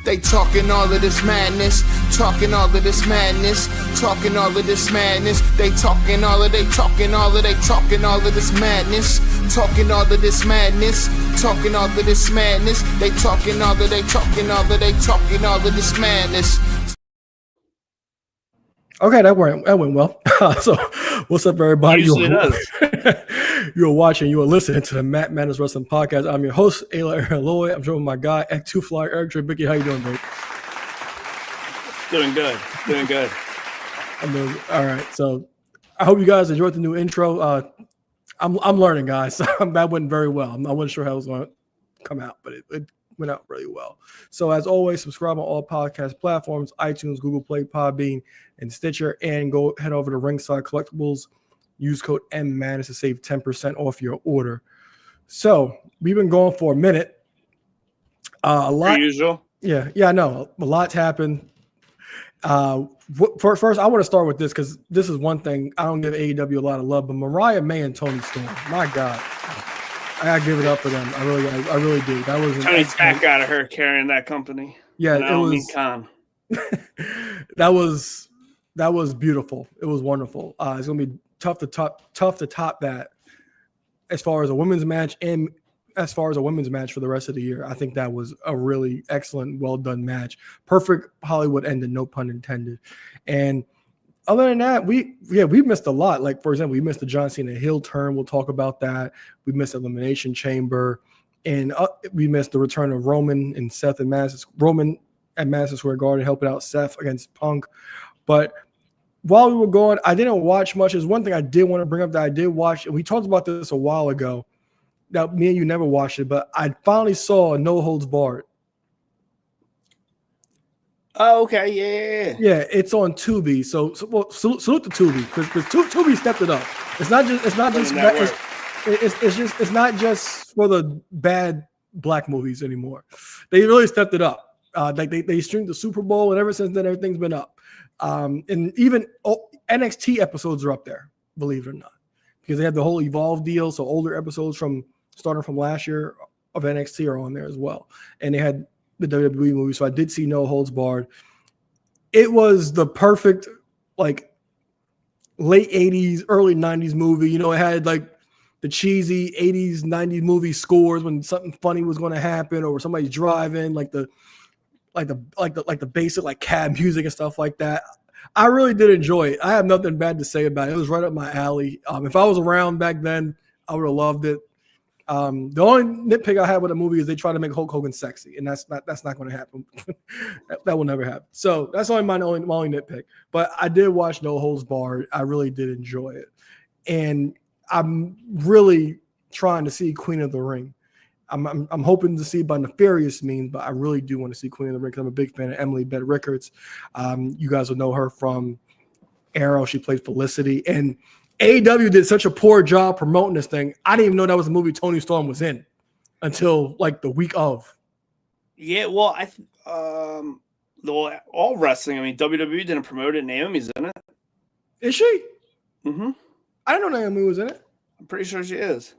They talking all of this madness, talking all of this madness, talking all of this madness. They talking all of this madness, talking all of this madness, talking all of this madness. They talking all of this madness. Okay, that went well. So, what's up, everybody? Usually does. You're watching, you are listening to the Matt Madness Wrestling Podcast. I'm your host, Ayla Aaron Lloyd. I'm joined with my guy, X2 Fly, Eric Tribicki. How you doing, babe? Doing good. I'm doing all right. So, I hope you guys enjoyed the new intro. I'm learning, guys. That went very well. I wasn't sure how it was going to come out, but it went out really well. So, as always, subscribe on all podcast platforms: iTunes, Google Play, Podbean, and Stitcher, and go head over to Ringside Collectibles. Use code MMADNESS to save 10% off your order. So we've been going for a minute. A lot. Usual. Yeah, I know. A lot's happened. First, I want to start with this because this is one thing I don't give AEW a lot of love, but Mariah May and Toni Storm, my God, I gotta give it up for them. I really do. That was Tony's back out of her carrying that company. Yeah, it was. That was beautiful. It was wonderful. It's gonna be tough to top that as far as a women's match and as far as a women's match for the rest of the year. I think that was a really excellent, well done match. Perfect Hollywood ending, no pun intended. And other than that, we missed a lot. Like, for example, we missed the John Cena heel turn. We'll talk about that. We missed Elimination Chamber, and we missed the return of Roman and Seth and Roman at Madison Square Garden helping out Seth against Punk. But while we were going, I didn't watch much. There's one thing I did want to bring up that I did watch, and we talked about this a while ago. Now, me and you never watched it, but I finally saw No Holds Barred. Oh, okay, yeah. Yeah, it's on Tubi. So salute to Tubi because Tubi stepped it up. It's not just for the bad black movies anymore. They really stepped it up. They streamed the Super Bowl, and ever since then, everything's been up. And even NXT episodes are up there, believe it or not, because they had the whole Evolve deal. So older episodes starting from last year of NXT are on there as well. And they had the WWE movie. So I did see No Holds Barred. It was the perfect, like, late 80s, early 90s movie. You know, it had like the cheesy 80s, 90s movie scores when something funny was going to happen or somebody's driving, like the basic like cab music and stuff like that. I really did enjoy it. I have nothing bad to say about it. It was right up my alley. If I was around back then, I would have loved it. The only nitpick I had with the movie is they try to make Hulk Hogan sexy, and that's not going to happen. that will never happen. So that's my only nitpick. But I did watch No Holds Barred. I really did enjoy it, and I'm really trying to see Queen of the Ring. I'm hoping to see by nefarious means, but I really do want to see Queen of the Ring because I'm a big fan of Emily Bett Rickards. You guys will know her from Arrow. She played Felicity, and AEW did such a poor job promoting this thing. I didn't even know that was a movie Toni Storm was in until like the week of. Yeah, well, all wrestling. I mean, WWE didn't promote it. Naomi's in it. Is she? Mm-hmm. I didn't know Naomi was in it. I'm pretty sure she is.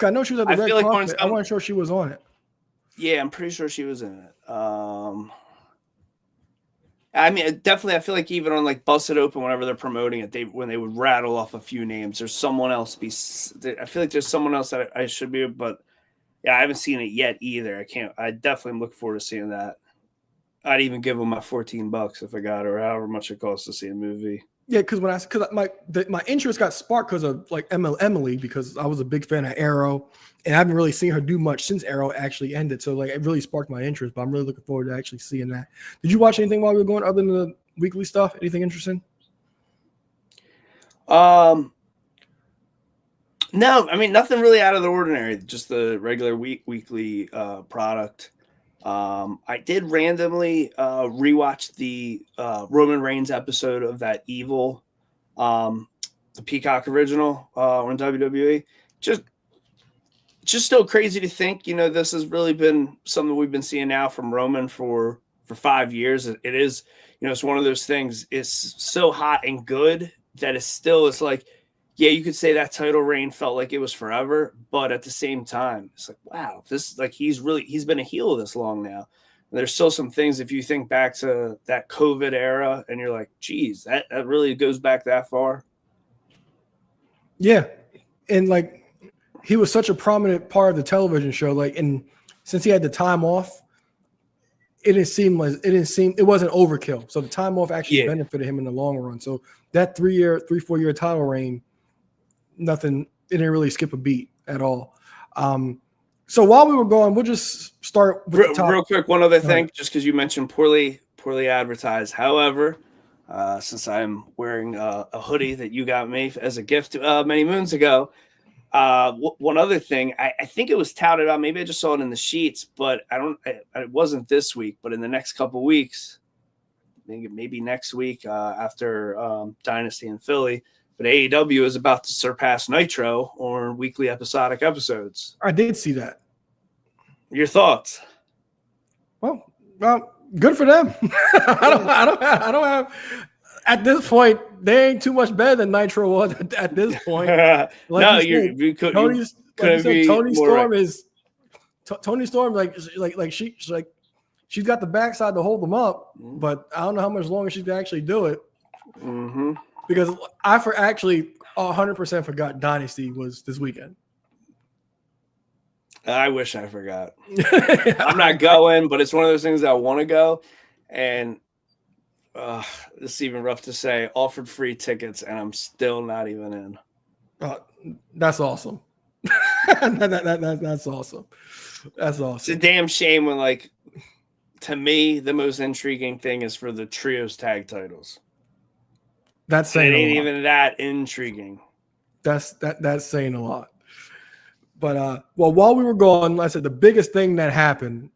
I know she was at the red carpet. I wasn't sure she was on it. Yeah, I'm pretty sure she was in it. I mean, definitely, I feel like even on like Busted Open, whenever they're promoting it, when they would rattle off a few names, there's someone else. I feel like there's someone else that I should be, but yeah, I haven't seen it yet either. I definitely look forward to seeing that. I'd even give them my $14 if I got it, or however much it costs to see a movie. Yeah, because my interest got sparked because of like Emily, because I was a big fan of Arrow, and I haven't really seen her do much since Arrow actually ended. So like it really sparked my interest. But I'm really looking forward to actually seeing that. Did you watch anything while we were going other than the weekly stuff? Anything interesting? No, I mean nothing really out of the ordinary. Just the regular weekly product. I did randomly rewatch the Roman Reigns episode of that Evil, the Peacock original on WWE. Just still crazy to think, this has really been something we've been seeing now from Roman for 5 years. It is, it's one of those things. It's so hot and good that it's like, yeah, you could say that title reign felt like it was forever, but at the same time, it's like, wow, this like he's been a heel this long now. There's still some things, if you think back to that COVID era and you're like, geez, that really goes back that far. Yeah. And like, he was such a prominent part of the television show. Like, and since he had the time off, it wasn't overkill. So the time off actually benefited him in the long run. So that 4-year title reign, it didn't really skip a beat at all. So while we were going, we'll just start with the top. Real quick, one other thing, just because you mentioned poorly advertised. However, since I'm wearing a hoodie that you got me as a gift many moons ago, one other thing, I think it was touted on, maybe I just saw it in the sheets, but it wasn't this week, but in the next couple weeks, maybe next week after Dynasty in Philly, but AEW is about to surpass Nitro on weekly episodic episodes. I did see that. Your thoughts? Well, good for them. I don't have. At this point, they ain't too much better than Nitro was at this point. Like you couldn't. Tony Storm is Tony Storm. She's got the backside to hold them up, but I don't know how much longer she can actually do it. Mm-hmm. Because I 100% forgot Dynasty was this weekend. I wish I forgot. I'm not going, but it's one of those things that I want to go. And this is even rough to say. Offered free tickets, and I'm still not even in. That's awesome. That's awesome. That's awesome. It's a damn shame when, like, to me, the most intriguing thing is for the trios tag titles. That's saying it ain't even that intriguing. That's saying a lot. But while we were gone, like I said, the biggest thing that happened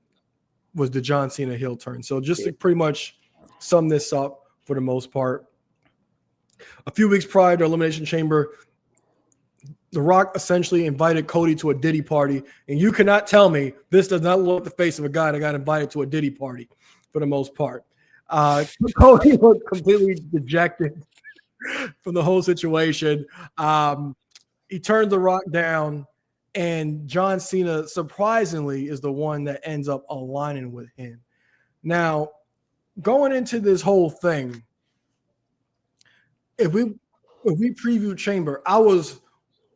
was the John Cena heel turn. So just to pretty much sum this up for the most part, a few weeks prior to Elimination Chamber, The Rock essentially invited Cody to a Diddy party, and you cannot tell me this does not look the face of a guy that got invited to a Diddy party for the most part. Cody looked completely dejected from the whole situation. He turned The Rock down, and John Cena, surprisingly, is the one that ends up aligning with him. Now, going into this whole thing, if we preview Chamber, I was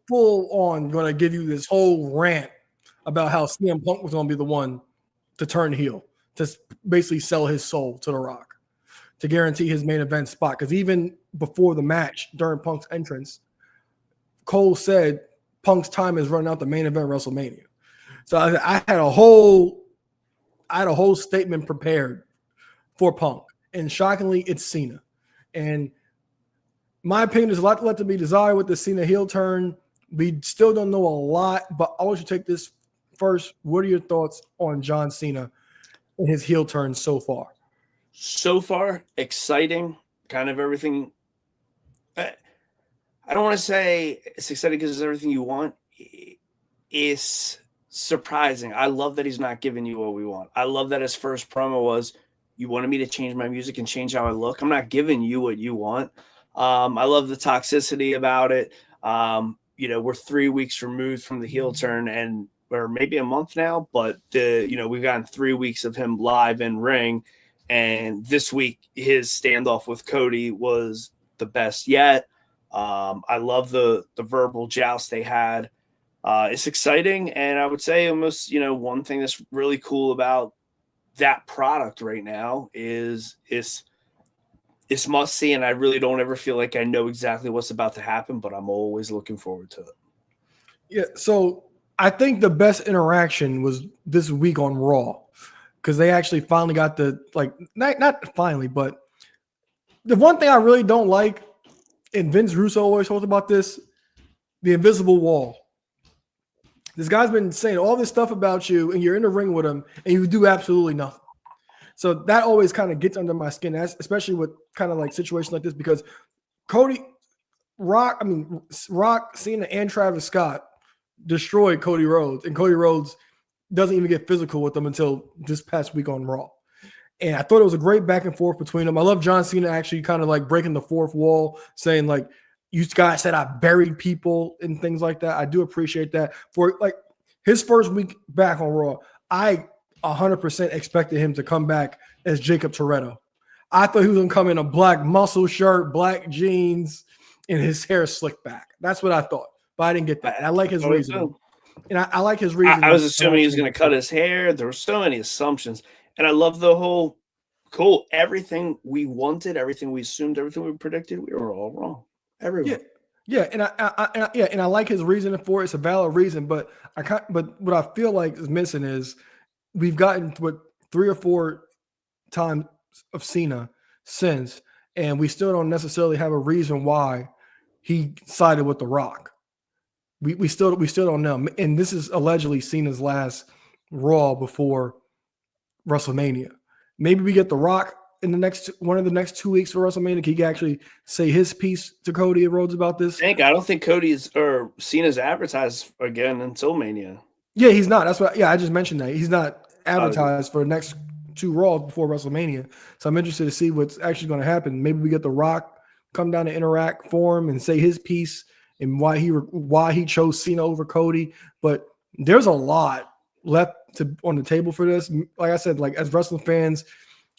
full on going to give you this whole rant about how CM Punk was going to be the one to turn heel, to basically sell his soul to The Rock, to guarantee his main event spot. Because even before the match, during Punk's entrance, Cole said Punk's time is running out the main event WrestleMania. So I had a whole statement prepared for Punk, and shockingly, it's Cena. And my opinion is a lot left to be desired with the Cena heel turn. We still don't know a lot, but I want you to take this first. What are your thoughts on John Cena and his heel turn so far? So far, exciting, kind of everything. I don't want to say it's exciting because it's everything you want. It's surprising. I love that he's not giving you what we want. I love that his first promo was, you wanted me to change my music and change how I look. I'm not giving you what you want. I love the toxicity about it. We're 3 weeks removed from the heel turn, or maybe a month now, but we've gotten 3 weeks of him live in ring. And this week, his standoff with Cody was the best yet. I love the verbal joust they had. It's exciting. And I would say almost, one thing that's really cool about that product right now is it's must see. And I really don't ever feel like I know exactly what's about to happen, but I'm always looking forward to it. Yeah. So I think the best interaction was this week on Raw, because they actually finally got not finally, but the one thing I really don't like, and Vince Russo always talks about this, the invisible wall. This guy's been saying all this stuff about you, and you're in the ring with him, and you do absolutely nothing. So that always kind of gets under my skin, especially with kind of like situations like this, because Rock, Cena, and Travis Scott destroyed Cody Rhodes, and Cody Rhodes doesn't even get physical with them until this past week on Raw. And I thought it was a great back and forth between them. I love John Cena actually kind of like breaking the fourth wall, saying like, you guys said I buried people and things like that. I do appreciate that. For like his first week back on Raw, I 100% expected him to come back as Jacob Toretto. I thought he was going to come in a black muscle shirt, black jeans, and his hair slicked back. That's what I thought, but I didn't get that. And I like his reasoning. And I like his reasoning. I was assuming he was going to cut his hair. There were so many assumptions. And I love the whole cool. Everything we wanted, everything we assumed, everything we predicted, we were all wrong. Everyone. Yeah, and I like his reasoning for it. It's a valid reason, but what I feel like is missing is we've gotten to 3 or 4 times of Cena since, and we still don't necessarily have a reason why he sided with The Rock. We still don't know. And this is allegedly Cena's last Raw before WrestleMania. Maybe we get The Rock in one of the next 2 weeks for WrestleMania. He can actually say his piece to Cody Rhodes about this. I don't think Cody's or Cena's advertised again until Mania. Yeah, he's not. That's what. Yeah, I just mentioned that he's not advertised for the next 2 Raws before WrestleMania. So I'm interested to see what's actually going to happen. Maybe we get The Rock come down to Interact Forum and say his piece and why he chose Cena over Cody. But there's a lot left on the table for this. Like I said, like as wrestling fans,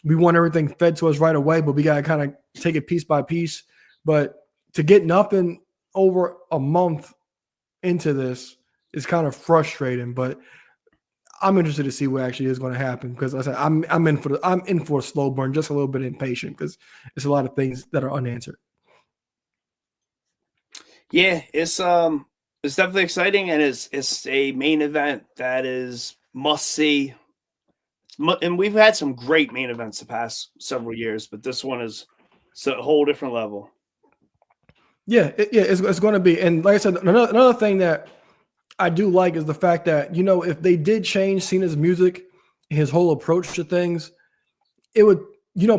we want everything fed to us right away, but we got to kind of take it piece by piece. But to get nothing over a month into this is kind of frustrating. But I'm interested to see what actually is going to happen because like I said I'm in for a slow burn, just a little bit impatient because there's a lot of things that are unanswered. Yeah, it's definitely exciting, and it's a main event that is must see. And we've had some great main events the past several years, but this one is a whole different level. Yeah, it's going to be. And like I said, another thing that I do like is the fact that, if they did change Cena's music, his whole approach to things, it would,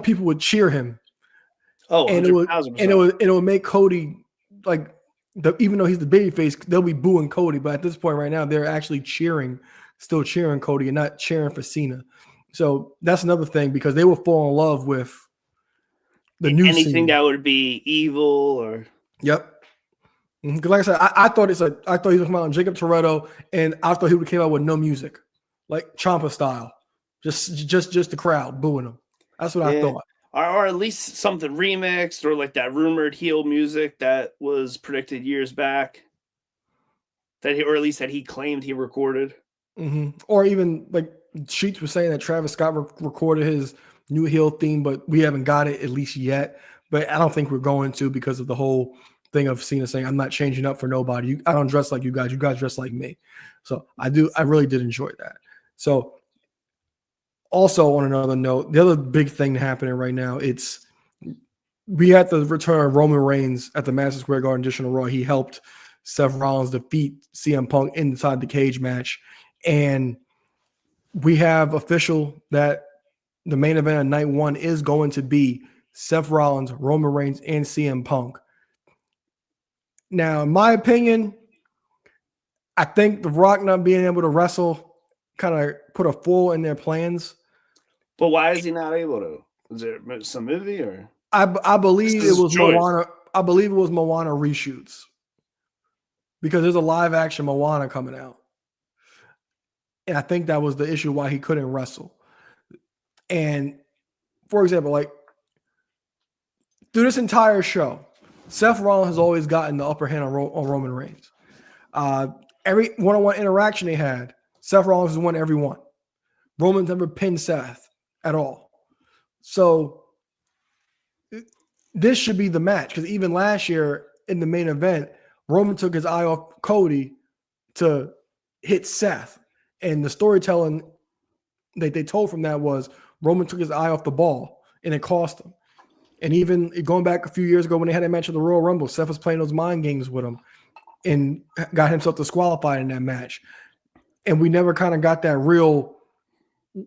people would cheer him. Oh, and it would make Cody like even though he's the babyface, they'll be booing Cody. But at this point right now, they're actually still cheering Cody and not cheering for Cena. So that's another thing because they will fall in love with the new anything Cena. That would be evil or Yep. Because like I said, I thought he was coming out on Jacob Toretto, and I thought he would have came out with no music, like Ciampa style, just the crowd booing him. That's what I thought. Or at least something remixed or like that rumored heel music that was predicted years back. Or at least that he claimed he recorded. Mm-hmm. Or even like Sheets was saying that Travis Scott recorded his new heel theme, but we haven't got it at least yet. But I don't think we're going to because of the whole thing of Cena saying, I'm not changing up for nobody. I don't dress like you guys dress like me. So I really did enjoy that. So also on another note, the other big thing happening right now, we had the return of Roman Reigns at the Madison Square Garden edition of Raw. He helped Seth Rollins defeat CM Punk inside the cage match. And we have official that the main event of night 1 is going to be Seth Rollins, Roman Reigns, and CM Punk. Now, in my opinion, I think The Rock not being able to wrestle kind of put a fool in their plans. But why is he not able to? Is there some movie or? I believe it was Moana. I believe it was Moana reshoots because there's a live action Moana coming out, and I think that was the issue why he couldn't wrestle. And for example, like through this entire show, Seth Rollins has always gotten the upper hand on Roman Reigns. Every one-on-one interaction they had, Seth Rollins has won every one. Roman's never pinned Seth at all. So this should be the match because even last year in the main event, Roman took his eye off Cody to hit Seth. And the storytelling that they told from that was Roman took his eye off the ball and it cost him. And even going back a few years ago when they had that match at the Royal Rumble, Seth was playing those mind games with him and got himself disqualified in that match. And we never kind of got that real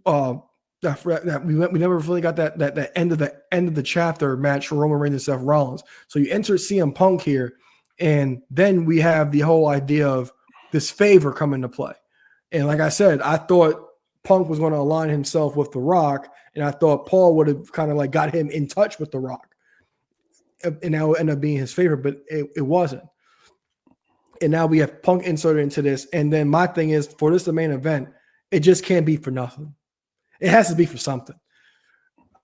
that we never really got that end of the chapter match for Roman Reigns and Seth Rollins. So you enter CM Punk here, and then we have the whole idea of this favor come into play. And like I said, I thought Punk was going to align himself with The Rock, and I thought Paul would have kind of like got him in touch with The Rock, and that would end up being his favor, but it wasn't. And now we have Punk inserted into this, and then my thing is for this the main event, it just can't be for nothing. It has to be for something.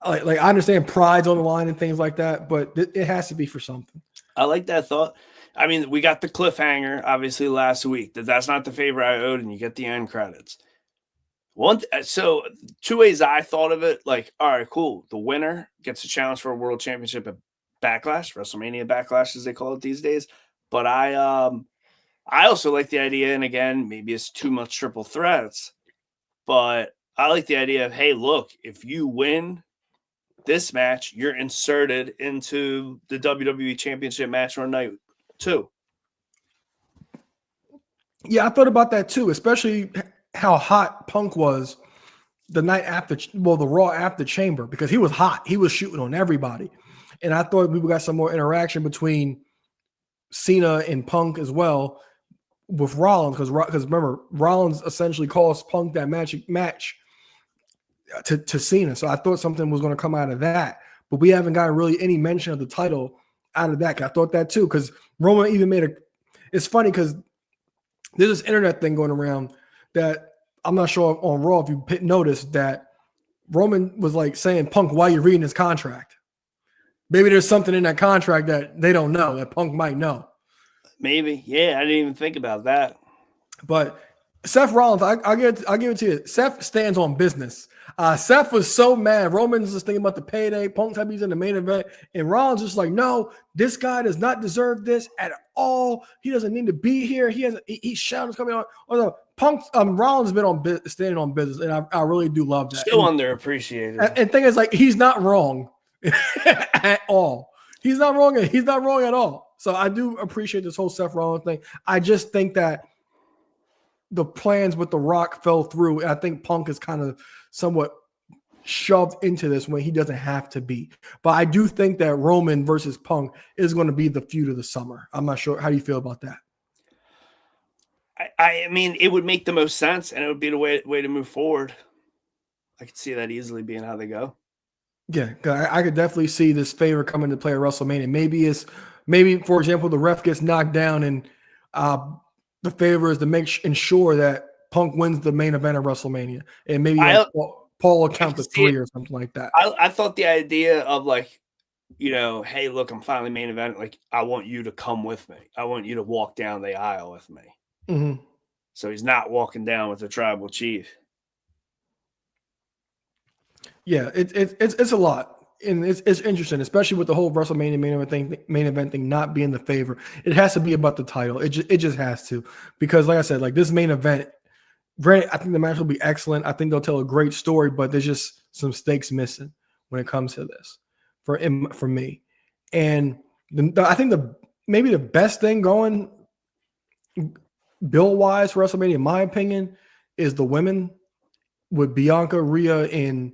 Like I understand pride's on the line and things like that, but it has to be for something. I like that thought. I mean, we got the cliffhanger obviously last week. That's not the favor I owed, and you get the end credits. So two ways I thought of it. Like, all right, cool. The winner gets a challenge for a world championship at Backlash, WrestleMania Backlash, as they call it these days. But I also like the idea, and again, maybe it's too much triple threats, but I like the idea of, hey, look, if you win this match, you're inserted into the WWE Championship match on night 2. Yeah, I thought about that too, especially how hot Punk was the night after, the Raw after Chamber, because he was hot. He was shooting on everybody. And I thought we got some more interaction between Cena and Punk as well with Rollins, because remember, Rollins essentially cost Punk that match to Cena. So I thought something was going to come out of that, but we haven't gotten really any mention of the title out of that. I thought that too, because Roman even it's funny because there's this internet thing going around that I'm not sure on Raw if you noticed that Roman was like saying, Punk, why are you reading his contract? Maybe there's something in that contract that they don't know, that Punk might know. Maybe. Yeah, I didn't even think about that. But Seth Rollins, I'll give it to you. Seth stands on business. Seth was so mad. Roman's just thinking about the payday. Punk type he's in the main event. And Rollins just like, no, this guy does not deserve this at all. He doesn't need to be here. He's shouting coming on. Oh, no. Rollins has been standing on business, and I really do love that. Still underappreciated. And thing is, like, he's not wrong at all. He's not wrong. He's not wrong at all. So I do appreciate this whole Seth Rollins thing. I just think that the plans with The Rock fell through. I think Punk is kind of somewhat shoved into this when he doesn't have to be. But I do think that Roman versus Punk is going to be the feud of the summer. I'm not sure. How do you feel about that? I mean, it would make the most sense, and it would be the way to move forward. I could see that easily being how they go. Yeah, I could definitely see this favor coming to play at WrestleMania. Maybe, for example, the ref gets knocked down, and the favor is to ensure that Punk wins the main event of WrestleMania, and maybe Paul will count to 3 or something like that. I thought the idea of, like, hey, look, I'm finally main event. Like, I want you to come with me. I want you to walk down the aisle with me. Mm-hmm. So he's not walking down with the tribal chief. Yeah, it's a lot, and it's interesting, especially with the whole WrestleMania main event thing not being the favor. It has to be about the title. It just has to, because like I said, like this main event, I think the match will be excellent. I think they'll tell a great story, but there's just some stakes missing when it comes to this for me. And I think maybe the best thing going bill-wise for WrestleMania, in my opinion, is the women with Bianca, Rhea, and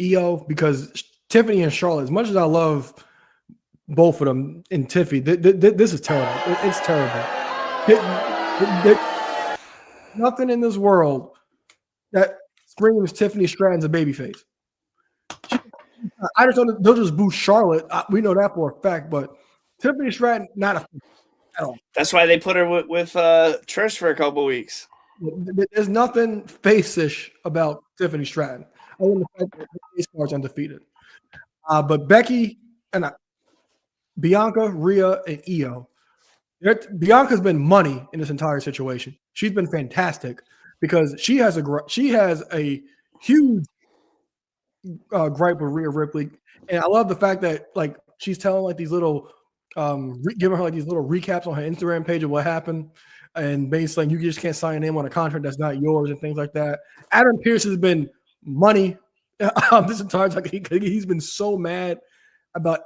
Io, because Tiffany and Charlotte, as much as I love both of them, and Tiffany, this is terrible. It's terrible. Nothing in this world that screams Tiffany Stratton's a babyface. I just don't. They'll just boost Charlotte. We know that for a fact, but Tiffany Stratton, not a at all. That's why they put her with Trish for a couple weeks. There's nothing face-ish about Tiffany Stratton. Other than the fact that her face card's undefeated. But Becky and Bianca, Rhea, and Io. Bianca's been money in this entire situation. She's been fantastic because she has a huge gripe with Rhea Ripley, and I love the fact that like she's telling like these little, giving her like these little recaps on her Instagram page of what happened, and basically you just can't sign your name on a contract that's not yours and things like that. Adam Pearce has been money this entire time. He's been so mad about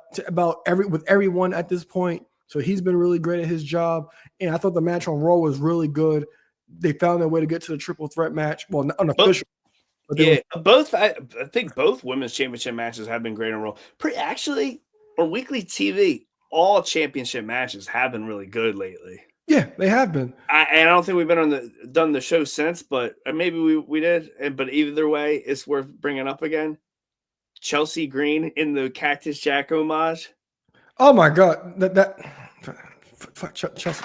everyone at this point. So he's been really great at his job. And I thought the match on Raw was really good. They found their way to get to the triple threat match. Well, unofficial. I think both women's championship matches have been great on Raw. Actually, on weekly TV, all championship matches have been really good lately. Yeah, they have been. I don't think we've been done the show since, but maybe we did. But either way, it's worth bringing up again. Chelsea Green in the Cactus Jack homage. Oh my God, Chelsea.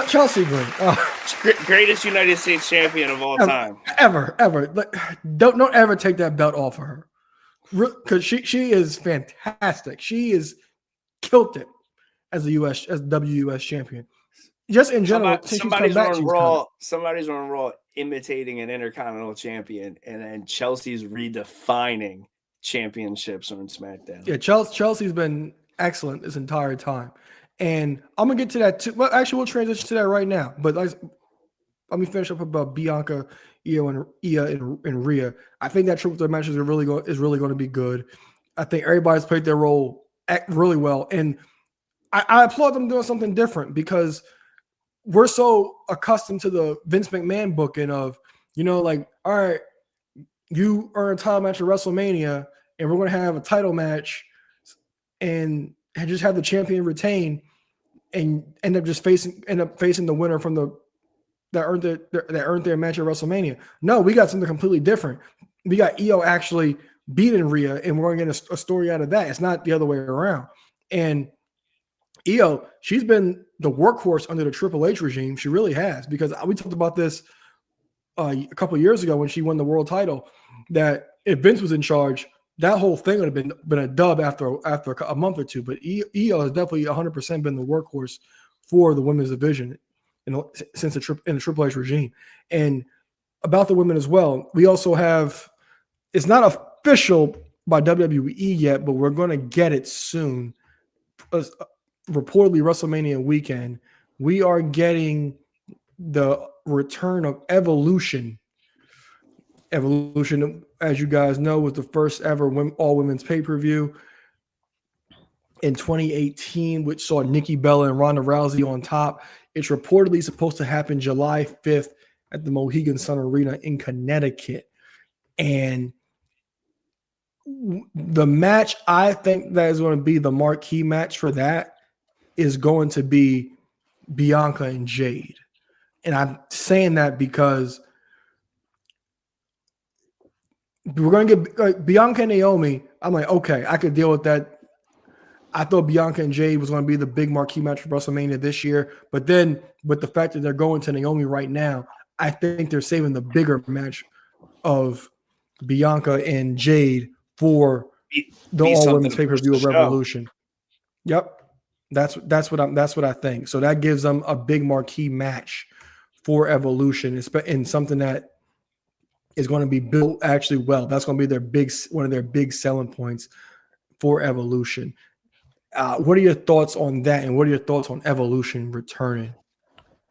Chelsea Green. Greatest United States champion of all time. Ever. Like, don't ever take that belt off of her. Because she is fantastic. She is killed it as WUS champion. Just in general, somebody's on Raw. Somebody's on Raw imitating an Intercontinental champion, and then Chelsea's redefining championships on SmackDown. Yeah, Chelsea's been excellent this entire time, and I'm gonna get to that too. Well, actually, we'll transition to that right now. But let me finish up about Bianca, Io, and Rhea. I think that triple threat match is really going to be good. I think everybody's played their role really well, and I applaud them doing something different because we're so accustomed to the Vince McMahon booking of, like, all right, you earn a title match at WrestleMania, and we're going to have a title match, and just have the champion retain, and end up facing the winner from that earned their match at WrestleMania. No, we got something completely different. We got Io actually beating Rhea, and we're going to get a story out of that. It's not the other way around. And Io, she's been the workhorse under the Triple H regime. She really has, because we talked about this a couple of years ago when she won the world title, that if Vince was in charge, that whole thing would have been a dub after a month or two. But Io has definitely 100% been the workhorse for the women's division since the Triple H regime. And about the women as well, we also have, it's not official by WWE yet, but we're going to get it soon. Reportedly WrestleMania weekend, we are getting the return of Evolution. Evolution, as you guys know, was the first ever all women's pay-per-view in 2018, which saw Nikki Bella and Ronda Rousey on top. It's reportedly supposed to happen July 5th at the Mohegan Sun Arena in Connecticut. And the match I think that is going to be the marquee match for that is going to be Bianca and Jade. And I'm saying that because we're going to get Bianca and Naomi. I'm like, okay, I could deal with that. I thought Bianca and Jade was going to be the big marquee match for WrestleMania this year. But then with the fact that they're going to Naomi right now, I think they're saving the bigger match of Bianca and Jade for the all women's pay-per-view of Revolution. Yep. That's what I think. So that gives them a big marquee match for Evolution, and something that is going to be built actually well. That's going to be one of their big selling points for Evolution. What are your thoughts on that, and what are your thoughts on Evolution returning?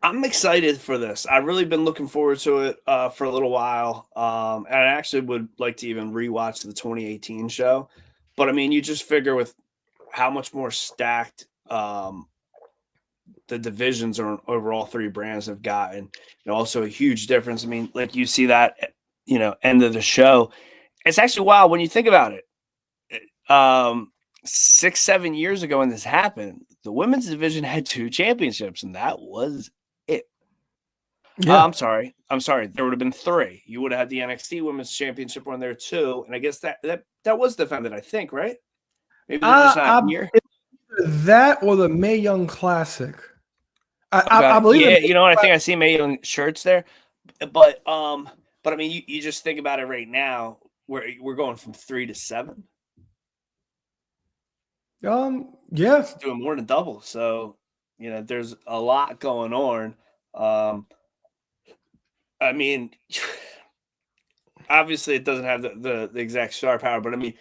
I'm excited for this. I've really been looking forward to it for a little while, and I actually would like to even rewatch the 2018 show. But I mean, you just figure with how much more stacked the divisions are over all three brands have gotten, also a huge difference. I mean, like you see that, end of the show. It's actually wild when you think about it. 6-7 years ago when this happened, the women's division had 2 championships, and that was it. Yeah. I'm sorry. There would have been 3. You would have had the NXT Women's Championship on there too, and I guess that was defended, I think, right? Maybe they're just not here. That or the Mae Young Classic. I believe. Yeah, you know what? I think I see Mae Young shirts there, but I mean, you just think about it right now. We're going from 3 to 7. Yeah, it's doing more than double. So there's a lot going on. I mean, obviously it doesn't have the exact star power, but I mean,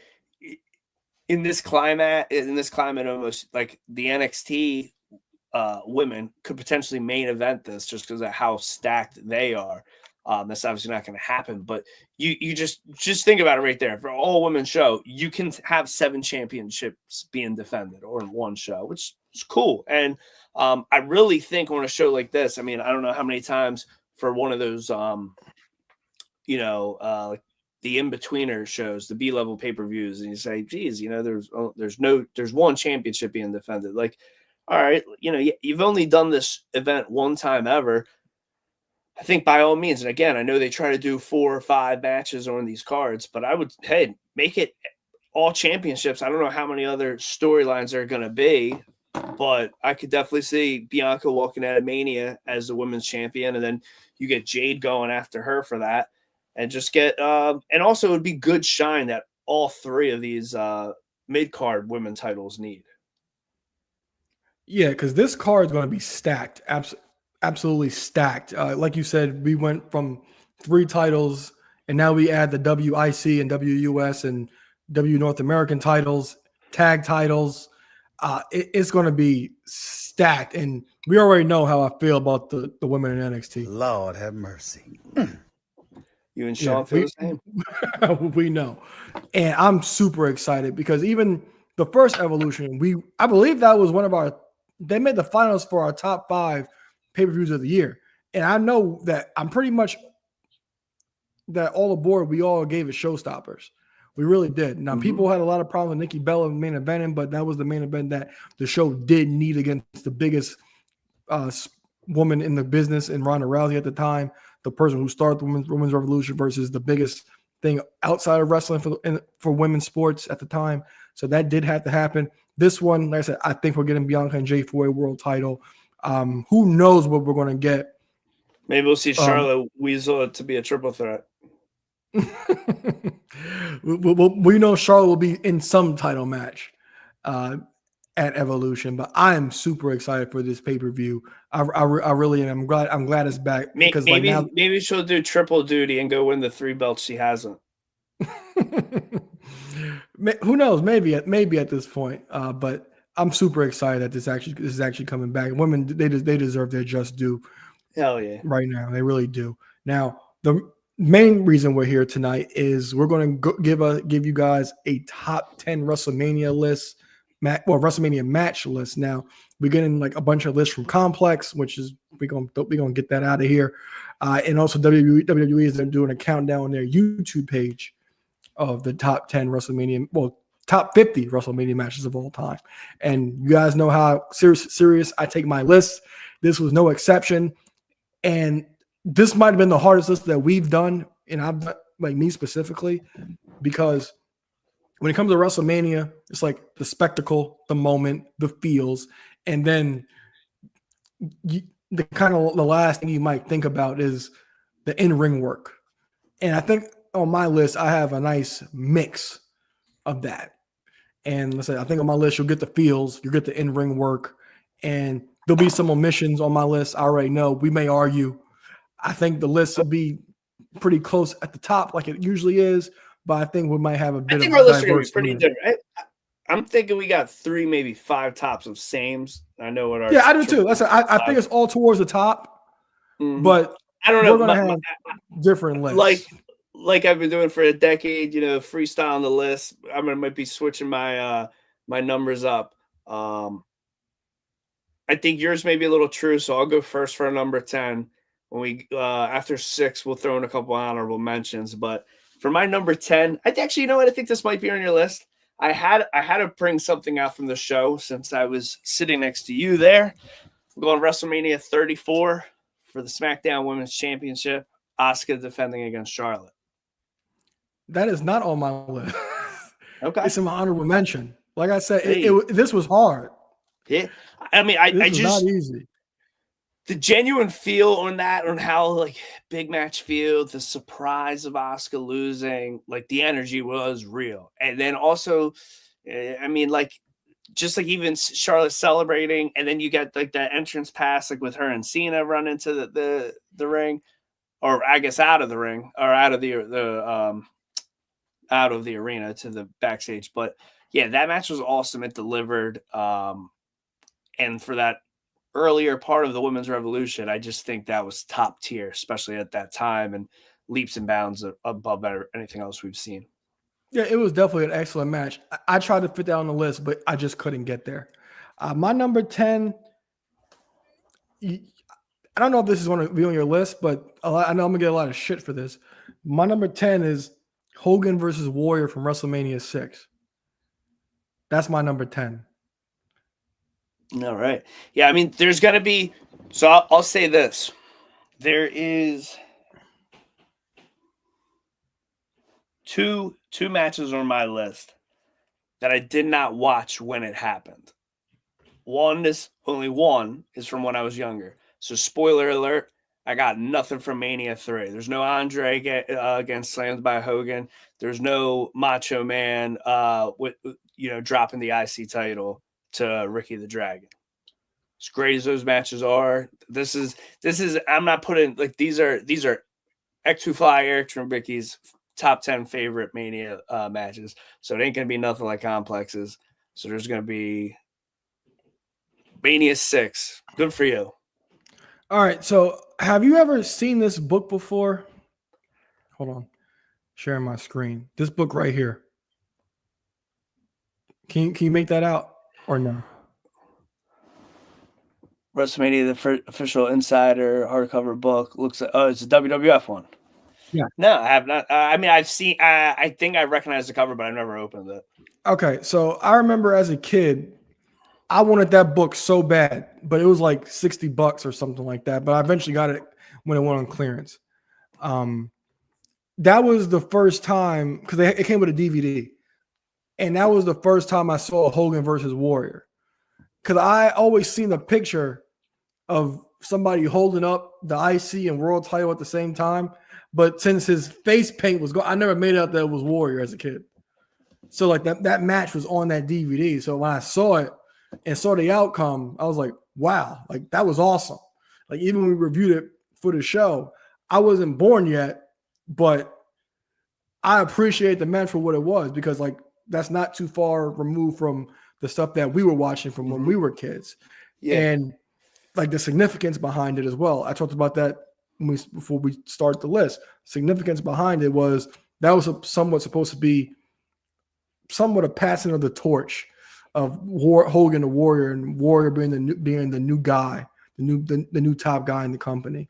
in this climate, almost like the NXT women could potentially main event this just because of how stacked they are. That's obviously not going to happen, but you just think about it right there. For all women show, you can have 7 championships being defended or in one show, which is cool. And I really think on a show like this, I mean, I don't know how many times for one of those, the in-betweener shows, the B-level pay-per-views, and you say, geez, there's one championship being defended. Like, all right, you've only done this event one time ever. I think by all means, and again, I know they try to do 4 or 5 matches on these cards, but I would, make it all championships. I don't know how many other storylines there are going to be. but I could definitely see Bianca walking out of Mania as the women's champion, and then you get Jade going after her for that, and just get and also it would be good shine that all three of these mid-card women titles need. Yeah, because this card is going to be stacked, absolutely stacked. Like you said, we went from 3 titles, and now we add the WIC and WUS and W North American titles, tag titles. It's going to be stacked, and we already know how I feel about the women in NXT. Lord have mercy. You and Sean feel the same? We know, and I'm super excited because even the first Evolution, I believe that was one of our. They made the finals for our top 5 pay-per-views of the year, and I know that I'm pretty much that all aboard. We all gave it showstoppers. We really did. Now, people had a lot of problems with Nikki Bella main eventing, but that was the main event that the show did need against the biggest woman in the business in Ronda Rousey at the time, the person who started the women's revolution versus the biggest thing outside of wrestling for women's sports at the time. So that did have to happen. This one, like I said, I think we're getting Bianca and Jay for a world title. Who knows what we're going to get? Maybe we'll see Charlotte weasel it to be a triple threat. we know Charlotte will be in some title match at Evolution, but I am super excited for this pay-per-view. I really am. I'm glad it's back because maybe she'll do triple duty and go win the 3 belts she hasn't. Who knows? Maybe at this point. But I'm super excited that this is actually coming back. Women, they deserve their just due. Hell yeah! Right now, they really do. Now, the main reason we're here tonight is we're going to give you guys a top 10 WrestleMania list, WrestleMania match list. Now, we're getting like a bunch of lists from Complex, which is we're gonna get that out of here, and also WWE is doing a countdown on their YouTube page of the top 10 top 50 WrestleMania matches of all time. And you guys know how serious I take my list. This was no exception. And this might have been the hardest list that we've done, and I've done, like me specifically, because when it comes to WrestleMania, it's like the spectacle, the moment, the feels, and then the last thing you might think about is the in-ring work. And I think on my list, I have a nice mix of that. And let's say I think on my list, you'll get the feels, you'll get the in-ring work, and there'll be some omissions on my list. I already know. We may argue. I think the list will be pretty close at the top, like it usually is, but I think we might have a bit of. I think our list is going to be pretty different. I'm thinking we got 3, maybe 5 tops of sames. I know what our. Yeah, I do too. I think it's all towards the top, but I don't know. We're going to have different lists. Like I've been doing for a decade, freestyle the list. Might be switching my my numbers up. I think yours may be a little true, so I'll go first for number 10. When we after 6, we'll throw in a couple honorable mentions. But for my number 10, I think this might be on your list. I had to bring something out from the show since I was sitting next to you there. We're going WrestleMania 34 for the SmackDown Women's Championship. Asuka defending against Charlotte. That is not on my list. Okay, it's in my honorable mention. Like I said, this was hard. Yeah, I just not easy. The genuine feel on how like big match feel, the surprise of Asuka losing, like the energy was real, and then also, just like even Charlotte celebrating, and then you get like that entrance pass, like with her and Cena run into the ring, or I guess out of the ring or out of the arena to the backstage. But yeah, that match was awesome. It delivered. And for that earlier part of the women's revolution, I just think that was top tier, especially at that time, and leaps and bounds above anything else we've seen. Yeah, it was definitely an excellent match. I tried to fit that on the list, but I just couldn't get there. My number 10, I don't know if this is going to be on your list, but I know I'm going to get a lot of shit for this. My number 10 is Hogan versus Warrior from WrestleMania 6. That's my number 10. All right. Yeah, there's going to be – so I'll say this. There is two matches on my list that I did not watch when it happened. only one is from when I was younger. So spoiler alert, I got nothing from Mania 3. There's no Andre getting slammed by Hogan. There's no Macho Man dropping the IC title to Ricky the Dragon. As great as those matches are, this is I'm not putting like these are X2 Fly, Eric Trimbicki's top 10 favorite Mania matches. So it ain't gonna be nothing like complexes. So there's gonna be Mania 6. Good for you. All right. So have you ever seen this book before? Hold on. Sharing my screen. This book right here. Can you make that out or no? WrestleMania, the official insider hardcover book. Looks like it's a WWF one. Yeah. No, I have not. I mean, I've seen. I think I recognize the cover, but I've never opened it. Okay. So I remember as a kid, I wanted that book so bad, but it was like $60 or something like that. But I eventually got it when it went on clearance. That was the first time because it came with a DVD, and that was the first time I saw Hogan versus Warrior. Because I always seen the picture of somebody holding up the IC and world title at the same time, but since his face paint was gone, I never made out that it was Warrior as a kid. So like that match was on that DVD. So when I saw it and saw the outcome, I was like, wow, like that was awesome. Like even when we reviewed it for the show, I wasn't born yet, but I appreciate the match for what it was because like that's not too far removed from the stuff that we were watching from when we were kids. Yeah. And like the significance behind it as well. I talked about that before we start the list. Significance behind it was that was somewhat supposed to be somewhat a passing of the torch of Hogan the Warrior, and Warrior being the new guy, the new top guy in the company.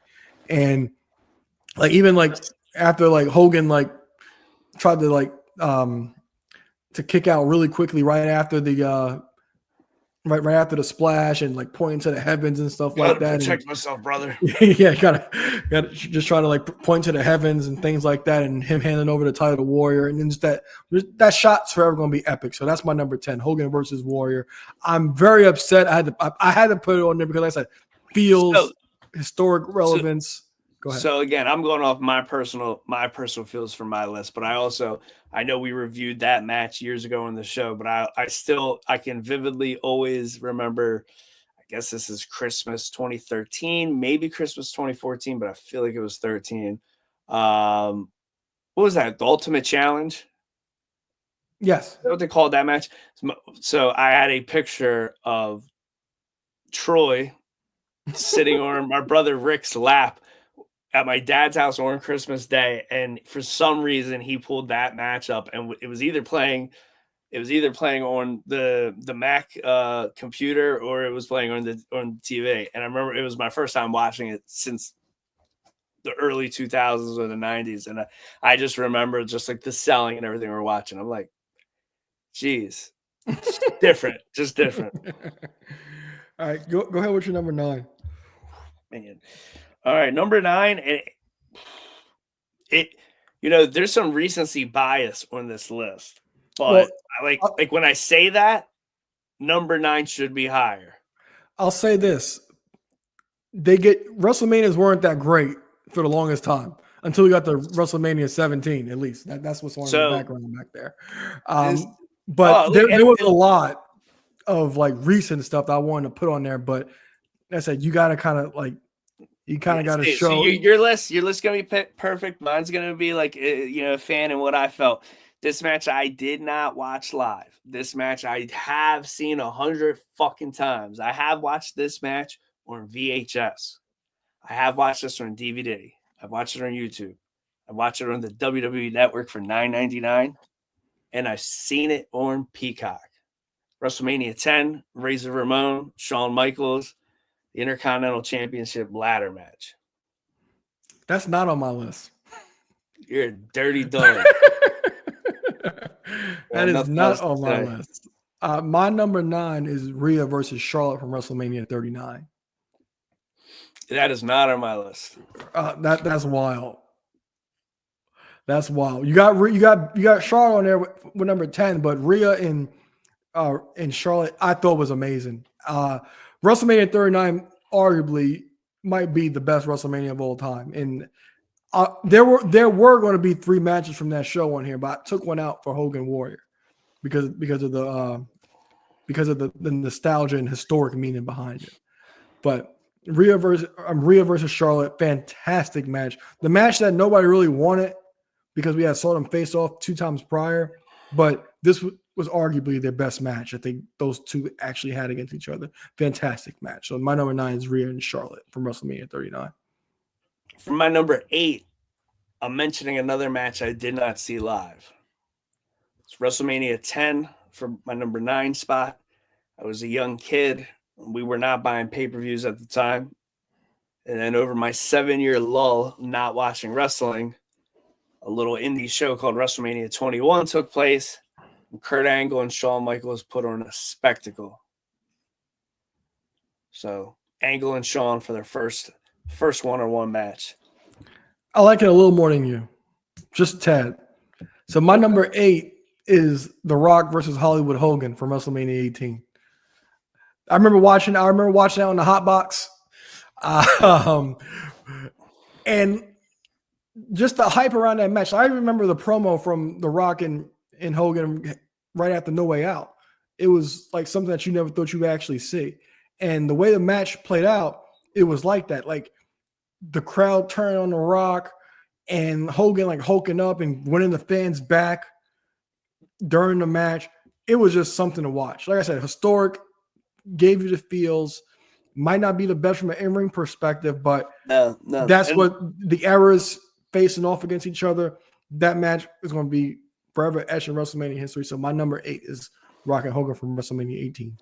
And like even like after like Hogan like tried to like to kick out really quickly right after the right after the splash and like pointing to the heavens and stuff like that. Protect myself, brother. Yeah, gotta just try to like point to the heavens and things like that, and him handing over the title to Warrior, and then just that shot's forever gonna be epic. So that's my number 10, Hogan versus Warrior. I'm very upset. I had to put it on there because like I said, feels historic relevance. Go ahead. So again, I'm going off my personal feels for my list, but I know we reviewed that match years ago on the show, but I can vividly always remember, I guess this is Christmas 2013, maybe Christmas 2014, but I feel like it was 13. What was that? The Ultimate Challenge? Yes. Is that what they called that match? So I had a picture of Troy sitting on my brother Rick's lap at my dad's house on Christmas Day, and for some reason he pulled that match up, and it was either playing on the Mac computer or it was playing on the TV. And I remember it was my first time watching it since the early 2000s or the 90s, and I just remember just like the selling and everything we're watching. I'm like, geez, different, just different. All right, go ahead with your number 9. Man. All right, number 9, there's some recency bias on this list, but like when I say that, number 9 should be higher. I'll say this: WrestleManias weren't that great for the longest time until we got to WrestleMania 17. At least that's what's on the background back there. There was a lot of like recent stuff that I wanted to put on there, but like I said, you got to kind of like. You kind of got to show. So your list gonna be perfect. Mine's gonna be like a fan and what I felt. This match I did not watch live. This match I have seen 100 fucking times. I have watched this match on VHS. I have watched this on DVD. I've watched it on YouTube. I watched it on the WWE Network for $9.99, and I've seen it on Peacock. WrestleMania 10, Razor Ramon, Shawn Michaels. The Intercontinental Championship ladder match. That's not on my list. You're a dirty dog. That is not on my list. My number 9 is Rhea versus Charlotte from WrestleMania 39. That is not on my list. That's wild. That's wild. You got Charlotte on there with number 10, but Rhea and Charlotte I thought was amazing. WrestleMania 39 arguably might be the best WrestleMania of all time. And there were going to be 3 matches from that show on here, but I took one out for Hogan Warrior because of the nostalgia and historic meaning behind it. But Rhea versus Charlotte, fantastic match. The match that nobody really wanted because we had saw them face off 2 times prior, but this was arguably their best match. I think those 2 actually had against each other. Fantastic match. So my number 9 is Rhea and Charlotte from WrestleMania 39. For my number 8, I'm mentioning another match I did not see live. It's WrestleMania 10 for my number 9 spot. I was a young kid. We were not buying pay-per-views at the time. And then over my 7-year lull, not watching wrestling, a little indie show called WrestleMania 21 took place. And Kurt Angle and Shawn Michaels put on a spectacle. So Angle and Shawn for their first one-on-one match. I like it a little more than you. Just a tad. So my number 8 is The Rock versus Hollywood Hogan from WrestleMania 18. I remember watching that on the hot box. And just the hype around that match. I remember the promo from The Rock and Hogan right after No Way Out. It was like something that you never thought you would actually see. And the way the match played out, it was like that. Like the crowd turned on The Rock and Hogan like hulking up and winning the fans back during the match. It was just something to watch. Like I said, historic, gave you the feels. Might not be the best from an in-ring perspective, but that's what the eras facing off against each other. That match is going to be forever etched in WrestleMania history. So my number 8 is Rock and Hogan from WrestleMania 18.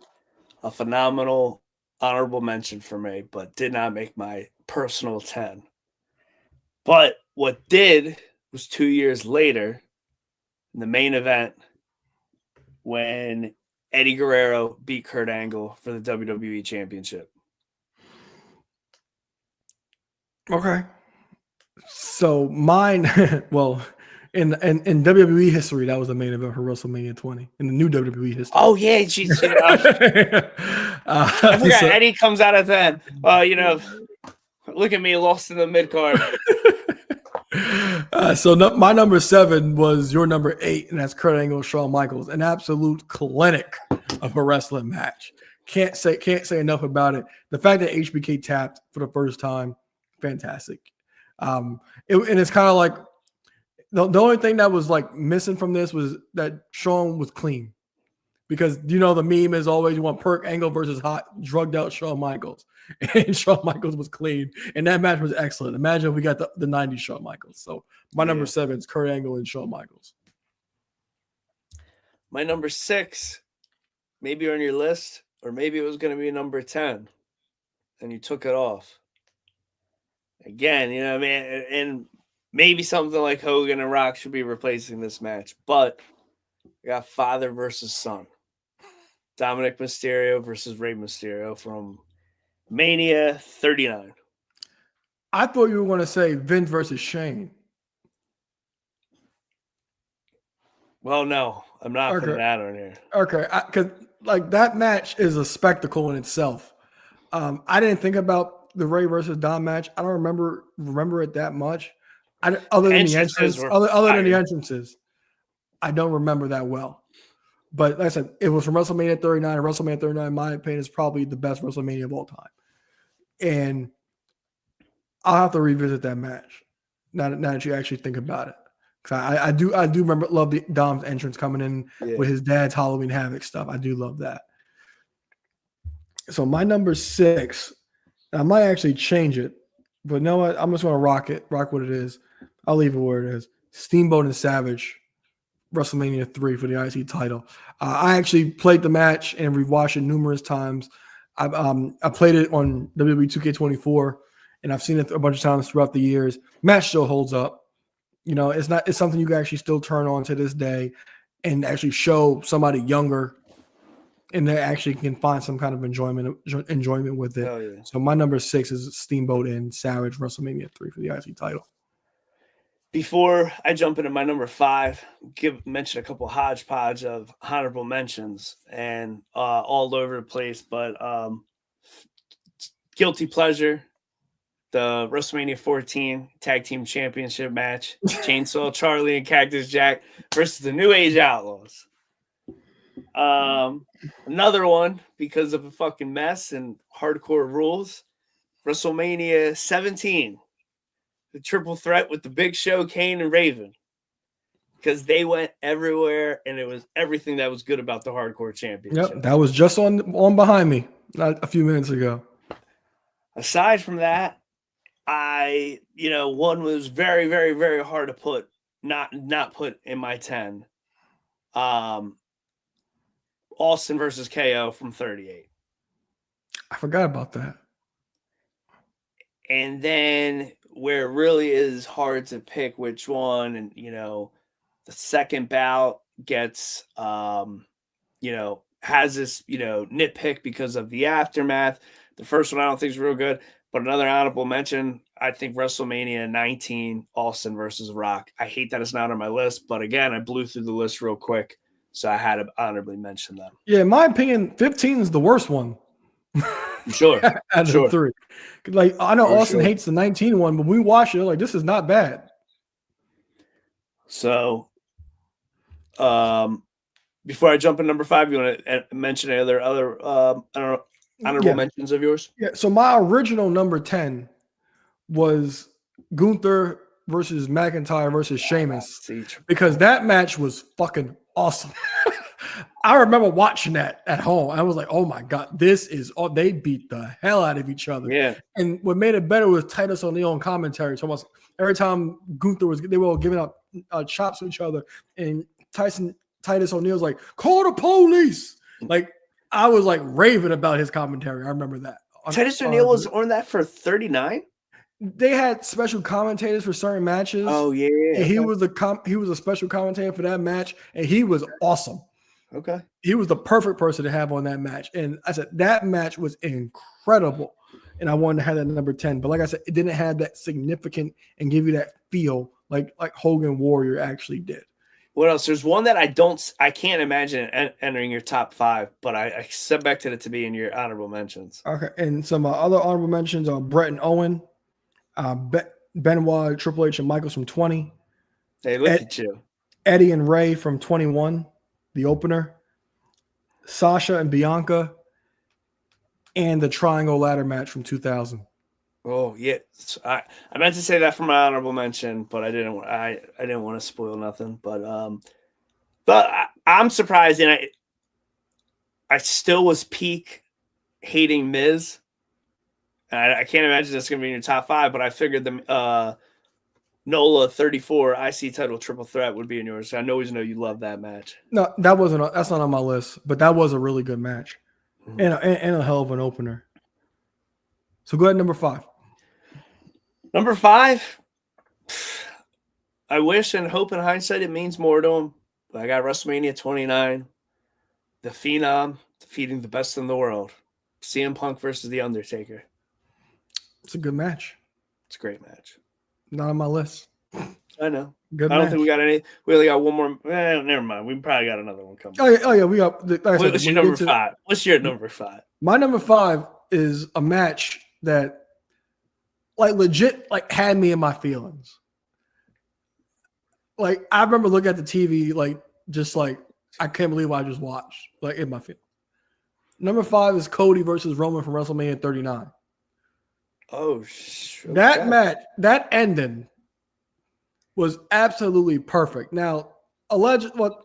A phenomenal honorable mention for me, but did not make my personal 10. But what did was 2 years later in the main event when Eddie Guerrero beat Kurt Angle for the WWE Championship. Okay. So mine, well, in WWE history, that was the main event for WrestleMania 20 in the new WWE history. Oh yeah, geez, I forgot Eddie comes out at the end. Look at me, lost in the mid card. My number 7 was your number 8, and that's Kurt Angle, Shawn Michaels, an absolute clinic of a wrestling match. Can't say enough about it. The fact that HBK tapped for the first time, fantastic. And it's kind of like the only thing that was like missing from this was that Shawn was clean, because the meme is always you want Perk Angle versus hot drugged out Shawn Michaels, and Shawn Michaels was clean, and that match was excellent. Imagine if we got the 90s Shawn Michaels. So my number 7 is Kurt Angle and Shawn Michaels. My number 6, maybe on your list, or maybe it was going to be number 10, and you took it off. Again, and maybe something like Hogan and Rock should be replacing this match, but we got father versus son. Dominic Mysterio versus Rey Mysterio from Mania 39. I thought you were going to say Vince versus Shane. Well, no, I'm not putting that on here. Okay, because that match is a spectacle in itself. I didn't think about the Rey versus Dom match. I don't remember it that much. Other than the entrances, I don't remember that well. But like I said, it was from WrestleMania 39. And WrestleMania 39, in my opinion, is probably the best WrestleMania of all time. And I'll have to revisit that match now that you actually think about it. Because I do love the Dom's entrance coming in with his dad's Halloween Havoc stuff. I do love that. So my number 6. I might actually change it, but no, I'm just going to rock what it is. I'll leave it where it is. Steamboat and Savage, WrestleMania 3 for the IC title. I actually played the match and rewatched it numerous times. I played it on WWE 2K24, and I've seen it a bunch of times throughout the years. Match still holds up. It's something you can actually still turn on to this day and actually show somebody younger, and they actually can find some kind of enjoyment with it. Yeah. So my number 6 is Steamboat and Savage, WrestleMania 3 for the IC title. Before I jump into my number 5, mention a couple hodgepodge of honorable mentions and all over the place, but guilty pleasure, the WrestleMania 14 Tag Team Championship match, Chainsaw Charlie and Cactus Jack versus the New Age Outlaws. Another one, because of a fucking mess and hardcore rules, WrestleMania 17. The triple threat with the Big Show, Kane, and Raven, because they went everywhere, and it was everything that was good about the Hardcore Championship. Yep, that was just on behind me not a few minutes ago. Aside from that, one was very, very, very hard to put, not put in my 10. Austin versus KO from 38. I forgot about that. And then where it really is hard to pick which one, and the second bout gets has this nitpick because of the aftermath. The first one I don't think is real good, but another honorable mention, I think WrestleMania 19, Austin versus Rock. I hate that it's not on my list, but again, I blew through the list real quick, so I had to honorably mention them. Yeah, in my opinion, 15 is the worst one. Sure. Out of the 3. Like, I know Austin hates the 19 one, but we watched it, like, this is not bad. So, before I jump in number 5, you want to mention any other honorable mentions of yours? Yeah, so my original number 10 was Gunther versus McIntyre versus Sheamus, because that match was fucking awesome. I remember watching that at home. I was like, oh my God, this is all. They beat the hell out of each other. Yeah. And what made it better was Titus O'Neil on commentary. So almost every time Gunther they were all giving up chops to each other. And Titus O'Neil's like, call the police. Like, I was like raving about his commentary. I remember that. Titus O'Neil was on that for 39? They had special commentators for certain matches. Oh, yeah. And he was a special commentator for that match, and he was awesome. Okay. He was the perfect person to have on that match. And I said, that match was incredible. And I wanted to have that number 10. But like I said, it didn't have that significant and give you that feel like Hogan Warrior actually did. What else? There's one that I can't imagine entering your top 5, but I expected it to be in your honorable mentions. Okay. And some other honorable mentions are Brett and Owen, Benoit, Triple H, and Michaels from 20. Hey, look at you. Eddie and Ray from 21. The opener, Sasha and Bianca, and the Triangle Ladder match from 2000. Oh yeah, I meant to say that for my honorable mention, but I didn't want to spoil nothing. But I'm surprised, and I still was peak hating Miz. I can't imagine that's going to be in your top 5, but I figured the NOLA 34 IC title triple threat would be in yours. I always know you love that match. No, that's not on my list, but that was a really good match, and a hell of an opener. So go ahead, number 5. Number 5, I wish and hope in hindsight it means more to him. But I got WrestleMania 29, the Phenom defeating the best in the world, CM Punk versus The Undertaker. It's a good match. It's a great match. Not on my list. I know. Good I don't match. think we got any. We only got one more. Never mind. We probably got another one coming. Oh yeah. We got. What's your number 5? What's your number 5? My number 5 is a match that, like, legit, like, had me in my feelings. Like, I remember looking at the TV, like, just like, I can't believe what I just watched, like, in my feelings. Number 5 is Cody versus Roman from WrestleMania 39. Oh, that match, that ending was absolutely perfect. Now,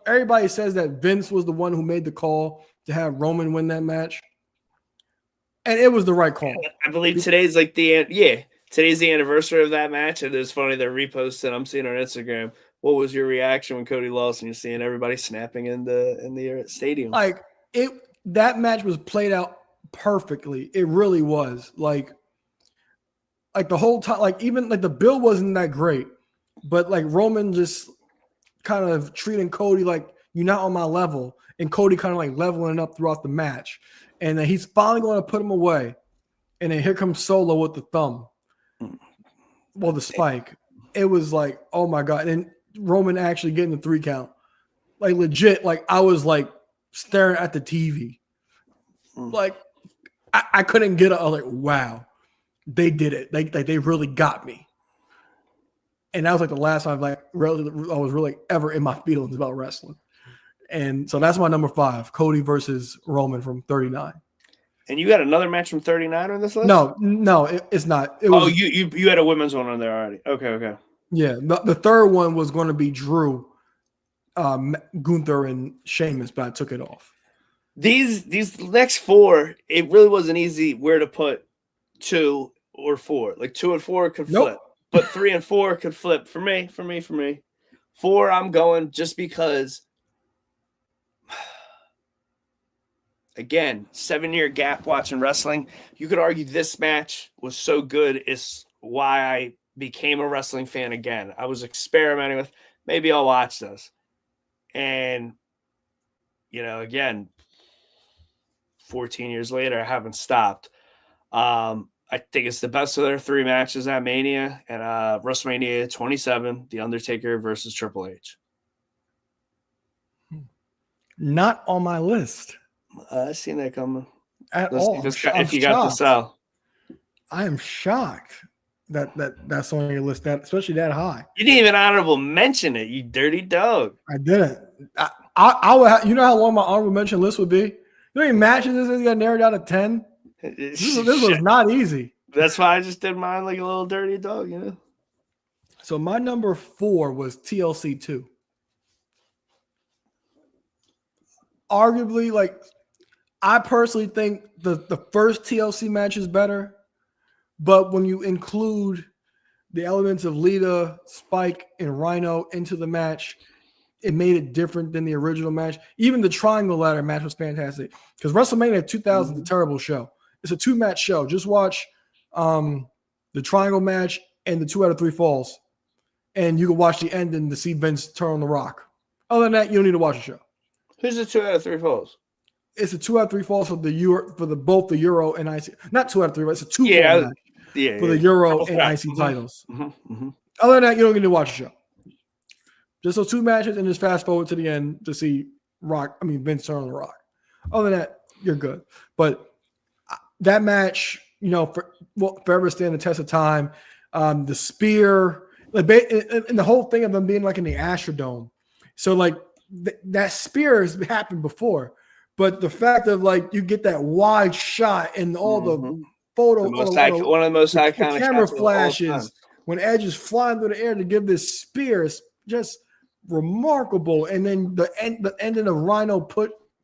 everybody says that Vince was the one who made the call to have Roman win that match, and it was the right call. I believe today's today's the anniversary of that match, and it's funny they're reposting. I'm seeing on Instagram. What was your reaction when Cody lost, and you're seeing everybody snapping in the stadium? Like, that match was played out perfectly. It really was. Like the whole time, like, even like the build wasn't that great, but like Roman just kind of treating Cody like, you're not on my level, and Cody kind of like leveling up throughout the match, and then he's finally going to put him away, and then here comes Solo with the thumb, well, the spike, it was like, oh my God. And Roman actually getting the 3 count. Like legit, like I was like staring at the TV. Like I couldn't get it. I was like, wow, they did it. They really got me. And that was like the last time I was really ever in my feelings about wrestling. And so that's my number 5, Cody versus Roman from 39. And you got another match from 39 on this list? No, it's not. It was, you had a women's one on there already. Okay. Yeah, the third one was going to be Drew, Gunther, and Sheamus, but I took it off. These next 4, it really wasn't easy where to put 2 or 4. Like 2 and 4 could flip, but 3 and 4 could flip for me. 4, I'm going just because. Again, 7-year gap watching wrestling. You could argue this match was so good is why I became a wrestling fan again. I was experimenting with, maybe I'll watch this. And, again, 14 years later, I haven't stopped. I think it's the best of their 3 matches at Mania and WrestleMania 27, The Undertaker versus Triple H. Not on my list. I seen that coming. At all. If you got the sell. I am shocked that's on your list, especially that high. You didn't even honorable mention it, you dirty dog. I didn't. I would have, you know how long my honorable mention list would be? You know how many matches this is got narrowed down to 10? This was not easy. That's why I just did mine like a little dirty dog, So my number 4 was TLC 2. Arguably, like, I personally think the first TLC match is better, but when you include the elements of Lita, Spike, and Rhino into the match, it made it different than the original match. Even the Triangle Ladder match was fantastic because WrestleMania 2000 is a terrible show. It's a 2-match show. Just watch the Triangle match and the 2 out of 3 falls, and you can watch the ending to see Vince turn on the Rock. Other than that, you don't need to watch the show. Who's the 2 out of 3 falls? It's a 2 out of 3 falls for both the Euro and IC. Not 2 out of 3, but it's a 2-fall match for the Euro and IC titles. Other than that, you don't need to watch the show. Just those 2 matches and just fast forward to the end to see Vince turn on the Rock. Other than that, you're good. But that match, forever stand the test of time. The spear, and the whole thing of them being like in the Astrodome. So like that spear has happened before. But the fact of like you get that wide shot and all the photo, one of the most iconic camera flashes when Edge is flying through the air to give this spear is just remarkable. And then the ending of Rhino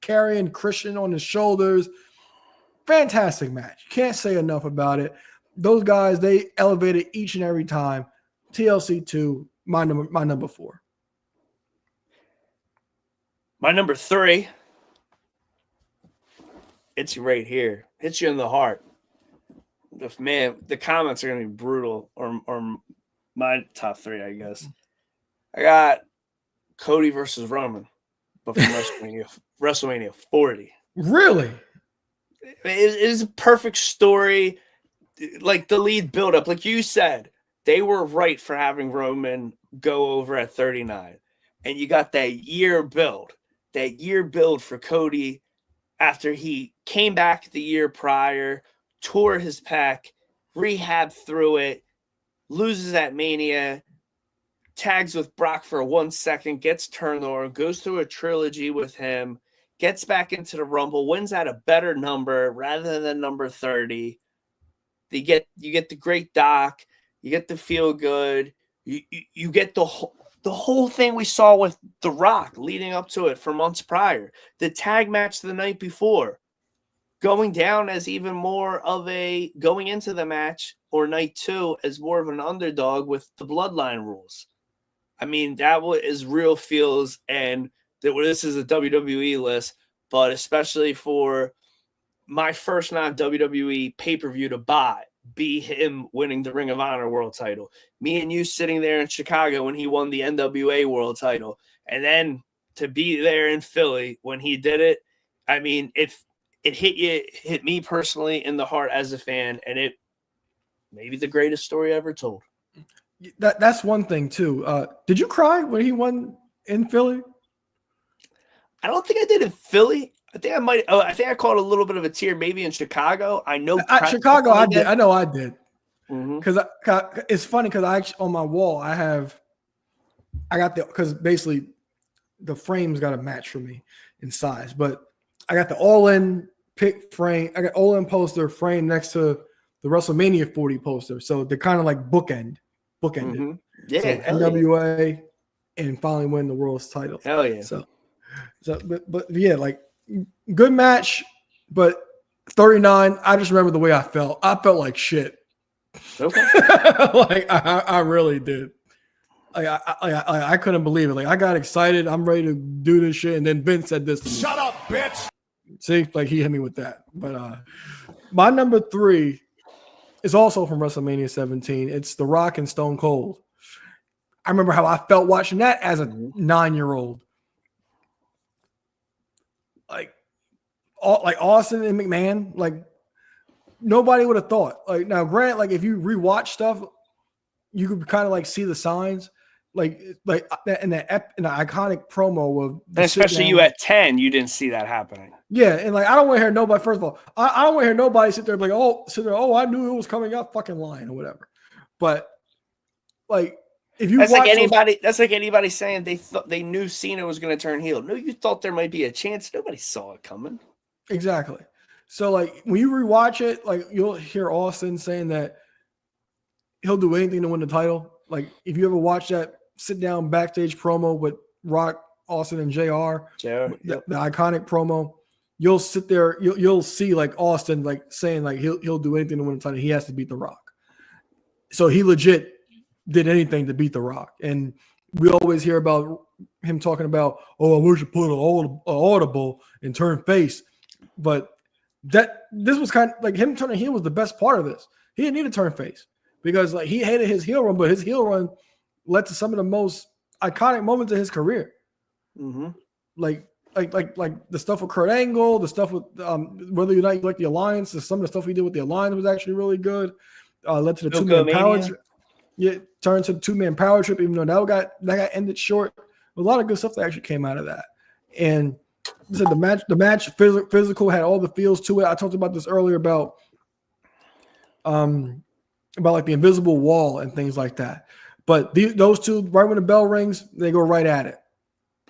carrying Christian on his shoulders, fantastic match. Can't say enough about it. Those guys, they elevated each and every time. TLC 2, my number 4. My number 3. It's right here. Hits you in the heart. Man, the comments are going to be brutal. Or my top 3, I guess. I got Cody versus Roman, but from WrestleMania 40. Really? It is a perfect story. Like the lead buildup, like you said, they were right for having Roman go over at 39. And you got that year build for Cody after he came back the year prior, tore his pec, rehab through it, loses at Mania, tags with Brock for 1 second, gets turned on, goes through a trilogy with him, gets back into the Rumble, wins at a better number rather than number 30. You get the great doc, you get the feel good, you get the whole thing we saw with The Rock leading up to it for months prior. The tag match the night before, going down as even more of going into the match or night 2 as more of an underdog with the bloodline rules. I mean, that is real feels, and this is a WWE list, but especially for my first non-WWE pay-per-view to be him winning the Ring of Honor world title. Me and you sitting there in Chicago when he won the NWA world title. And then to be there in Philly when he did it, I mean, it hit me personally in the heart as a fan, and it may be the greatest story ever told. That's one thing too. Did you cry when he won in Philly? I don't think I did in Philly. I think I might. Oh, I think I caught a little bit of a tear maybe in Chicago. I know Chicago, I did. I know I did. Mm-hmm. Because it's funny because I actually on my wall I got because basically the frame's got a match for me in size, but I got the all-in pick frame. I got all-in poster frame next to the WrestleMania 40 poster, so they're kind of like bookended. Mm-hmm. Yeah, so NWA and finally win the world's title. Hell yeah! So but yeah, like good match, but 39. I just remember the way I felt. I felt like shit. Okay. Like I really did. Like I couldn't believe it. Like I got excited. I'm ready to do this shit, and then Vince said this to me. Shut up, bitch. See, like he hit me with that. But my number 3 is also from WrestleMania 17. It's The Rock and Stone Cold. I remember how I felt watching that as a 9-year-old. Like Austin and McMahon, like nobody would have thought. Like now, Grant, like if you rewatch stuff, you could kind of like see the signs, like in the iconic promo of, especially you at 10, you didn't see that happening. Yeah, and like I don't want to hear nobody. First of all, I don't want to hear nobody sit there like, oh, I knew it was coming up, fucking lying or whatever. But like if you that's like anybody saying they knew Cena was going to turn heel. No, you thought there might be a chance. Nobody saw it coming. Exactly. So like when you rewatch it, like you'll hear Austin saying that he'll do anything to win the title. Like if you ever watch that sit down backstage promo with Rock, Austin, and JR, the iconic promo, you'll sit there, you'll see like Austin like saying like he'll do anything to win the title. He has to beat The Rock. So he legit did anything to beat The Rock. And we always hear about him talking about, I wish you put an audible and turn face. But this was kind of like him turning heel was the best part of this. He didn't need to turn face because like he hated his heel run, but his heel run led to some of the most iconic moments of his career. Mm-hmm. Like the stuff with Kurt Angle, the stuff with whether or not you like the Alliance, some of the stuff he did with the Alliance was actually really good. Led to the 2-man power trip. Yeah, turned to the 2-man power trip, even though that got ended short. A lot of good stuff that actually came out of that. And said the match physical had all the feels to it. I talked about this earlier about like the invisible wall and things like that. But those two, right when the bell rings, they go right at it.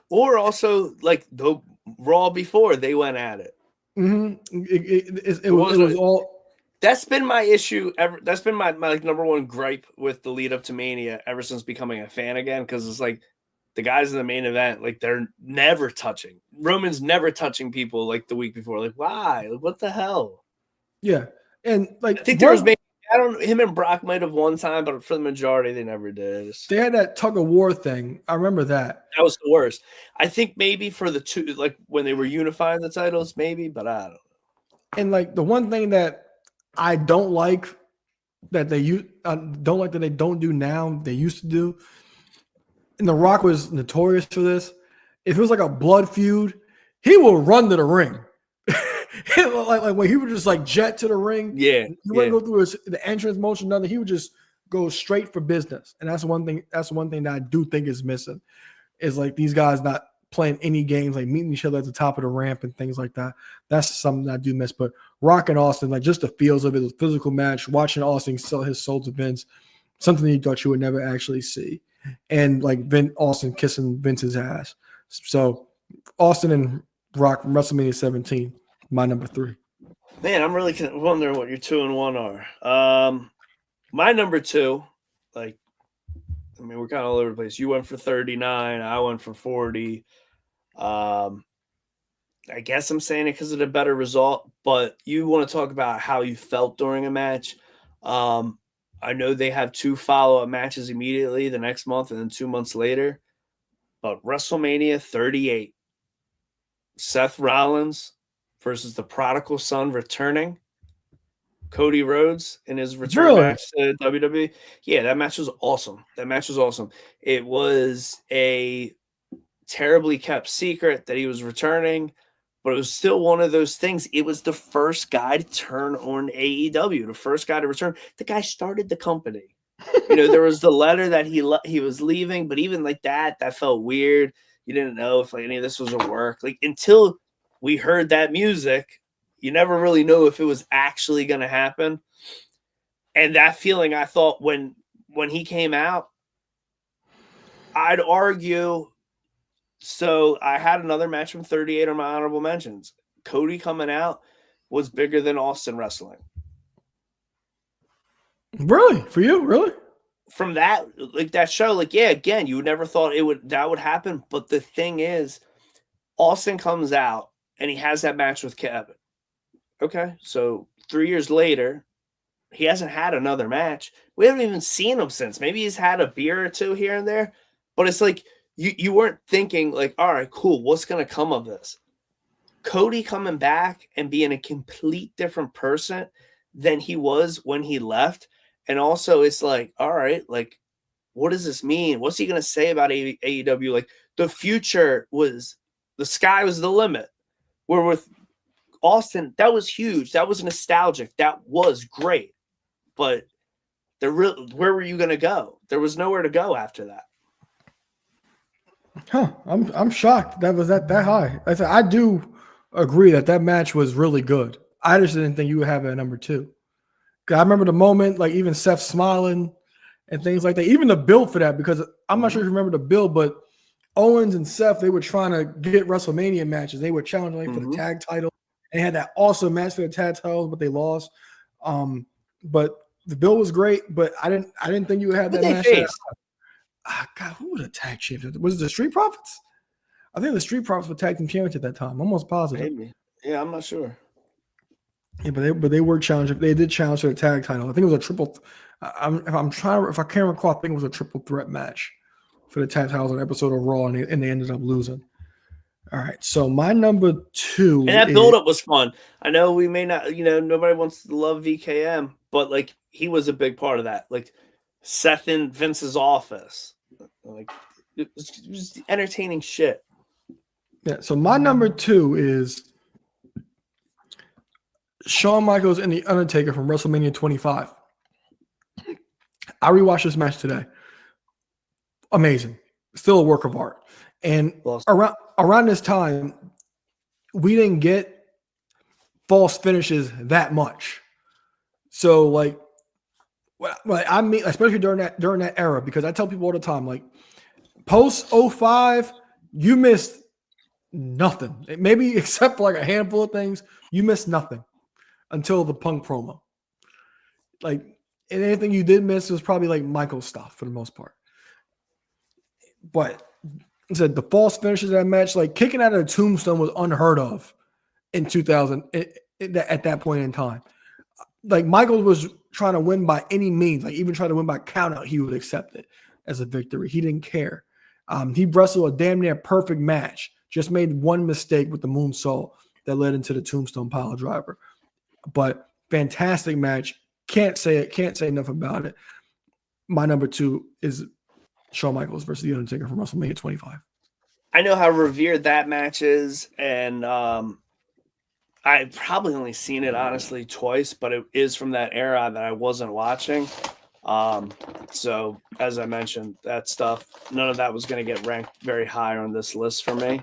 Or also like the Raw before they went at it. Mm-hmm. It was all. That's been my issue ever. That's been my like number one gripe with the lead up to Mania ever since becoming a fan again. Because it's like the guys in the main event, like they're never touching. Roman's never touching people like the week before. Like why? Like, what the hell? Yeah, and like I think there was maybe him and Brock might have one time, but for the majority they never did. They had that tug of war thing. I remember that. That was the worst. I think maybe for the two, like when they were unifying the titles, maybe, but I don't know. And like the one thing that I don't like that they don't do now, they used to do. And The Rock was notorious for this. If it was like a blood feud, he will run to the ring. like when he would just like jet to the ring. Yeah. He wouldn't go through the entrance motion, nothing. He would just go straight for business. And that's one thing that I do think is missing. Is like these guys not playing any games, like meeting each other at the top of the ramp and things like that. That's something I do miss. But Rock and Austin, like just the feels of it, the physical match, watching Austin sell his soul to Vince, something you thought you would never actually see. And like Austin kissing Vince's ass. So Austin and Rock from WrestleMania 17, my number 3. Man, I'm really wondering what your 2 and 1 are. My number 2, like, I mean, we're kind of all over the place. You went for 39. I went for 40. I guess I'm saying it because of the better result, but you want to talk about how you felt during a match. I know they have 2 follow-up matches immediately the next month and then 2 months later. But WrestleMania 38, Seth Rollins versus the prodigal son returning, Cody Rhodes in his return match to WWE. Yeah, that match was awesome. It was a terribly kept secret that he was returning, but it was still one of those things. It was the first guy to turn on AEW, the first guy to return. The guy started the company. There was the letter that he was leaving, but even like that felt weird. You didn't know if like any of this was a work. Like until we heard that music, you never really know if it was actually going to happen. And that feeling, I thought when he came out, I'd argue. So I had another match from 38 on my honorable mentions. Cody coming out was bigger than Austin wrestling. Really? For you? Really? From that, like that show, like, yeah, again, you never thought that would happen. But the thing is, Austin comes out and he has that match with Kevin. Okay. So 3 years later, he hasn't had another match. We haven't even seen him since. Maybe he's had a beer or two here and there, but it's like you weren't thinking like, all right, cool, what's going to come of this? Cody coming back and being a complete different person than he was when he left. And also it's like, all right, like, what does this mean? What's he going to say about AEW? Like the future the sky was the limit. Where with Austin, that was huge. That was nostalgic. That was great. But where were you going to go? There was nowhere to go after that. Huh. I'm shocked that was that high. I do agree that match was really good. I just didn't think you would have it at number 2. I remember the moment, like even Seth smiling and things like that. Even the build for that, because I'm not sure if you remember the build, but Owens and Seth, they were trying to get WrestleMania matches. They were challenging for the tag title. They had that awesome match for the tag title, but they lost. But the build was great, but I didn't think you would have that match. God, who were the tag champions? Was it the Street Profits? I think the Street Profits were tag team champions at that time. I'm almost positive. Maybe. Yeah, I'm not sure. Yeah, but they were challenged. They did challenge for the tag title. I think it was a triple. If I can't recall, I think it was a triple threat match for the tag titles on an episode of Raw, and they ended up losing. All right, so my number 2. And that build-up was fun. I know we may not, nobody wants to love VKM, but like he was a big part of that. Like Seth in Vince's office, like it was entertaining shit. Yeah. So my number 2 is Shawn Michaels and The Undertaker from WrestleMania 25. I rewatched this match today. Amazing. Still a work of art. And around this time, we didn't get false finishes that much. So like I mean, especially during that era, because I tell people all the time, like post 05, you missed nothing. Maybe except for like a handful of things, you missed nothing until the Punk promo. Like, and anything you did miss was probably like Michael's stuff for the most part. But I said the false finishes of that match, like kicking out of a tombstone, was unheard of in 2000 at that point in time. Like Michael was trying to win by any means, like even trying to win by countout, he would accept it as a victory. He didn't care. He wrestled a damn near perfect match. Just made one mistake with the moonsault that led into the tombstone pile driver. But fantastic match. Can't say enough about it. My number 2 is Shawn Michaels versus The Undertaker from WrestleMania 25. I know how revered that match is, and I've probably only seen it honestly twice, but it is from that era that I wasn't watching. So as I mentioned, that stuff, none of that was going to get ranked very high on this list for me.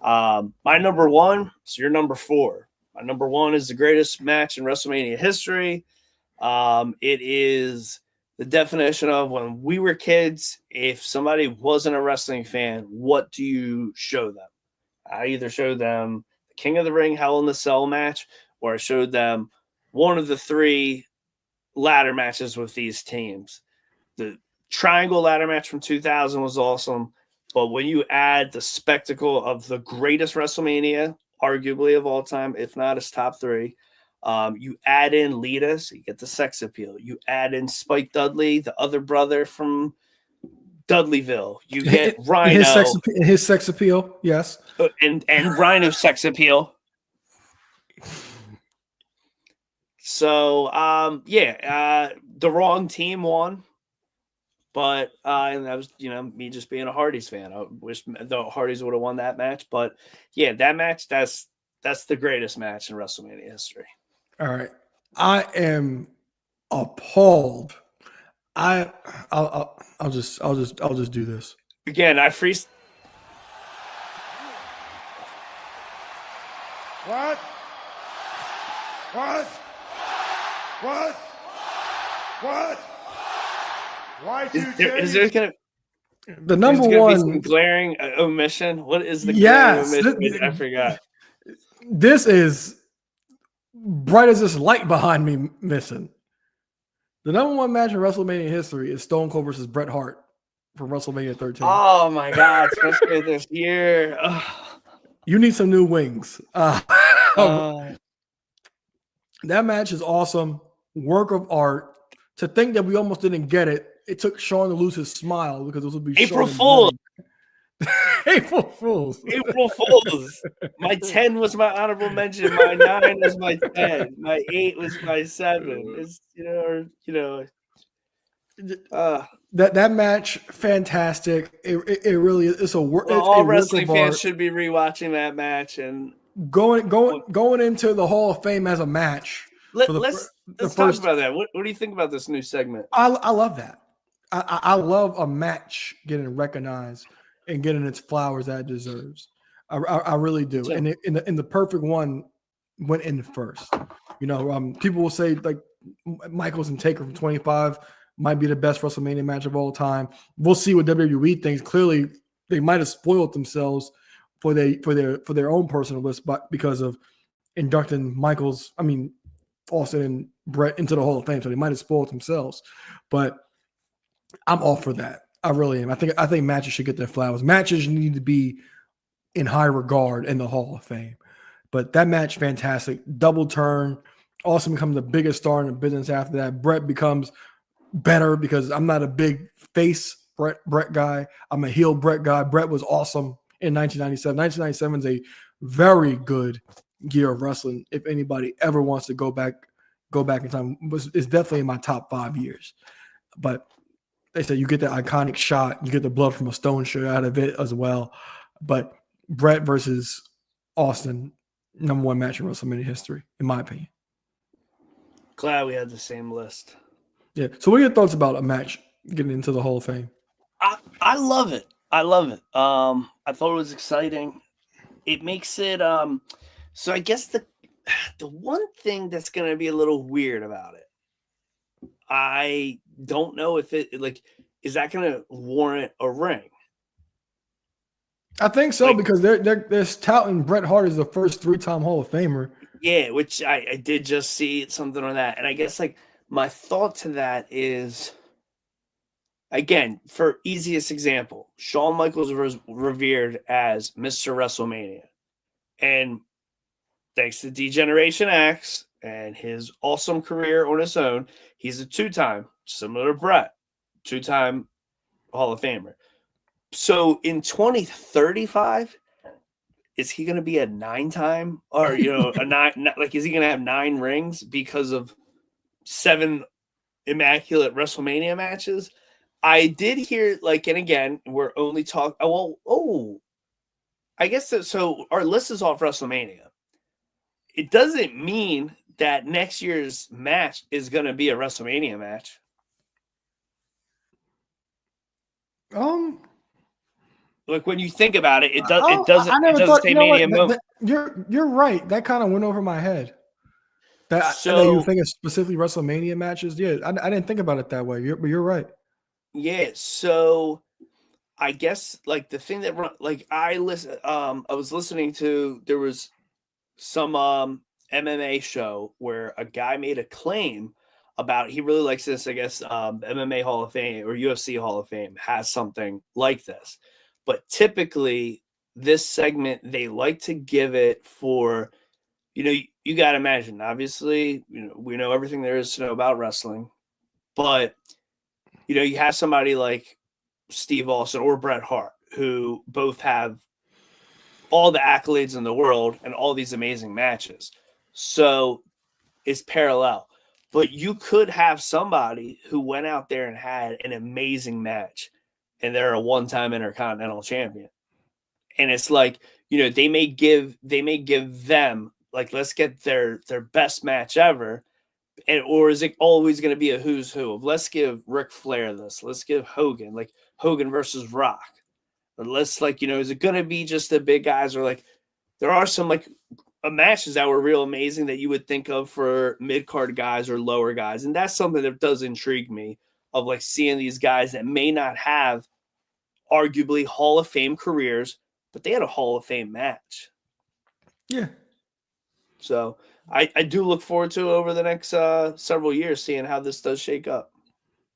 My number 1, so your number 4. My number 1 is the greatest match in WrestleMania history. It is the definition of when we were kids, if somebody wasn't a wrestling fan, what do you show them? I either showed them the King of the Ring Hell in the Cell match, or I showed them one of the 3 ladder matches with these teams. The triangle ladder match from 2000 was awesome, but when you add the spectacle of the greatest WrestleMania, arguably of all time, if not it's top 3, you add in Lita, so you get the sex appeal. You add in Spike Dudley, the other brother from Dudleyville. You get Rhino. His sex appeal, yes. And Rhino sex appeal. So, the wrong team won. But and that was, me just being a Hardys fan. I wish the Hardys would have won that match. But yeah, that match, that's the greatest match in WrestleMania history. All right. I am appalled. I'll just do this. Again, I freeze. What? What? What? What? Is there gonna The number be one some glaring omission? What is the Yes, glaring omission? I forgot. This is bright as this light behind me missing. The number one match in WrestleMania history is Stone Cold versus Bret Hart from WrestleMania 13. Oh my God, especially this year. You need some new wings. That match is awesome. Work of art. To think that we almost didn't get it, it took Shawn to lose his smile because this would be April Shawn Fools. April Fools. April Fools. My 10 was my honorable mention. My 9 was my 10. My 8 was my 7. It's That match, fantastic. It really is. It's a work. Well, all wrestling fans should be rewatching that match and going into the Hall of Fame as a match. Let's talk about that. What do you think about this new segment? I love that. I love a match getting recognized and getting its flowers that it deserves. I really do. So, and in the perfect one went in first. People will say like Michaels and Taker from 25 might be the best WrestleMania match of all time. We'll see what WWE thinks. Clearly, they might have spoiled themselves for their own personal list, but because of inducting Austin and Bret into the Hall of Fame, so they might have spoiled themselves. But I'm all for that. I really am. I think matches should get their flowers. Matches need to be in high regard in the Hall of Fame. But that match, fantastic. Double turn. Austin becomes the biggest star in the business after that. Bret becomes better because I'm not a big face Bret guy. I'm a heel Bret guy. Bret was awesome in 1997. 1997 is a very good year of wrestling. If anybody ever wants to go back in time, it's definitely in my top 5 years. But they say you get the iconic shot, you get the blood from a stone shirt out of it as well. But Bret versus Austin, number one match in WrestleMania history, in my opinion. Glad we had the same list. Yeah. So what are your thoughts about a match getting into the Hall of Fame? I love it. I thought it was exciting. It makes it so I guess the one thing that's gonna be a little weird about it, I don't know if it is that gonna warrant a ring? I think so because they're touting Bret Hart as the first 3-time Hall of Famer. Yeah, which I did just see something on that. And I guess my thought to that is, again, for easiest example, Shawn Michaels was revered as Mr. WrestleMania. And thanks to D-Generation X and his awesome career on his own, he's a 2-time, similar to Bret, 2-time Hall of Famer. So in 2035, is he going to be a 9-time or, a 9, is he going to have 9 rings because of 7 immaculate WrestleMania matches? I did hear and again, we're only talking, I guess so our list is off WrestleMania. It doesn't mean that next year's match is going to be a WrestleMania match. When you think about it, it doesn't say Mania moment. You're right. That kind of went over my head. That you think of specifically WrestleMania matches. Yeah, I didn't think about it that way. But you're right. Yeah. So I guess the thing that I was listening to, there was some MMA show where a guy made a claim about he really likes this. I guess MMA Hall of Fame or UFC Hall of Fame has something like this. But typically, this segment, they like to give it for, you got to imagine, obviously, we know everything there is to know about wrestling. But, you have somebody like Steve Austin or Bret Hart, who both have all the accolades in the world and all these amazing matches. So it's parallel. But you could have somebody who went out there and had an amazing match, and they're a 1-time Intercontinental Champion. And it's they may give them let's get their best match ever or is it always going to be a who's who of let's give Ric Flair this, let's give Hogan, like Hogan versus Rock, or let's like, is it going to be just the big guys, or like there are some like matches that were real amazing that you would think of for mid-card guys or lower guys, and that's something that does intrigue me, of like seeing these guys that may not have arguably Hall of Fame careers, but they had a Hall of Fame match. Yeah. So I do look forward to over the next several years seeing how this does shake up.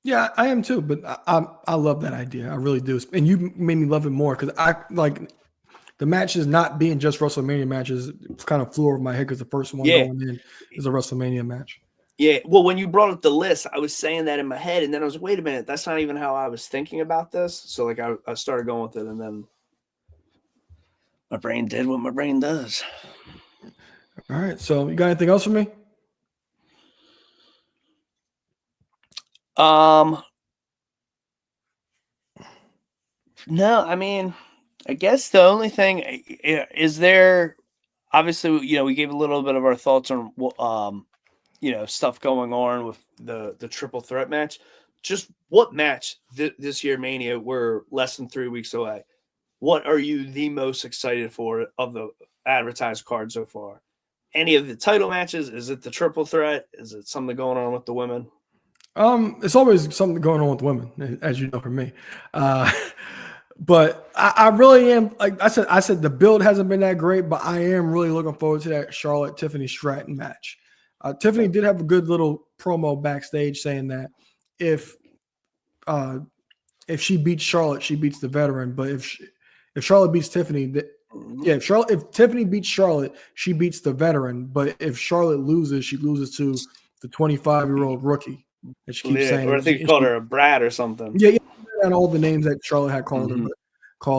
Yeah, I am too, but I love that idea. I really do. And you made me love it more because I like the matches not being just WrestleMania matches. It's kind of flew over my head because the first one going in is a WrestleMania match. Yeah, well, when you brought up the list, I was saying that in my head, and then I was like, wait a minute, that's not even how I was thinking about this. So like I started going with it, and then my brain did what my brain does. All right, so you got anything else for me? No, I mean, I guess the only thing is there. Obviously, we gave a little bit of our thoughts on stuff going on with the triple threat match. Just what match this year Mania, we're less than 3 weeks away. What are you the most excited for of the advertised card so far? Any of the title matches? Is it the triple threat? Is it something going on with the women? It's always something going on with women, as you know from me. But I really am, like I said, the build hasn't been that great, but I am really looking forward to that Charlotte Tiffany Stratton match. Tiffany did have a good little promo backstage saying that if she beats Charlotte, she beats the veteran. But if Charlotte beats Tiffany, if Tiffany beats Charlotte, she beats the veteran. But if Charlotte loses, she loses to the 25-year-old rookie. And she keeps saying, or I think you called her a brat or something. Yeah, and all the names that Charlotte had called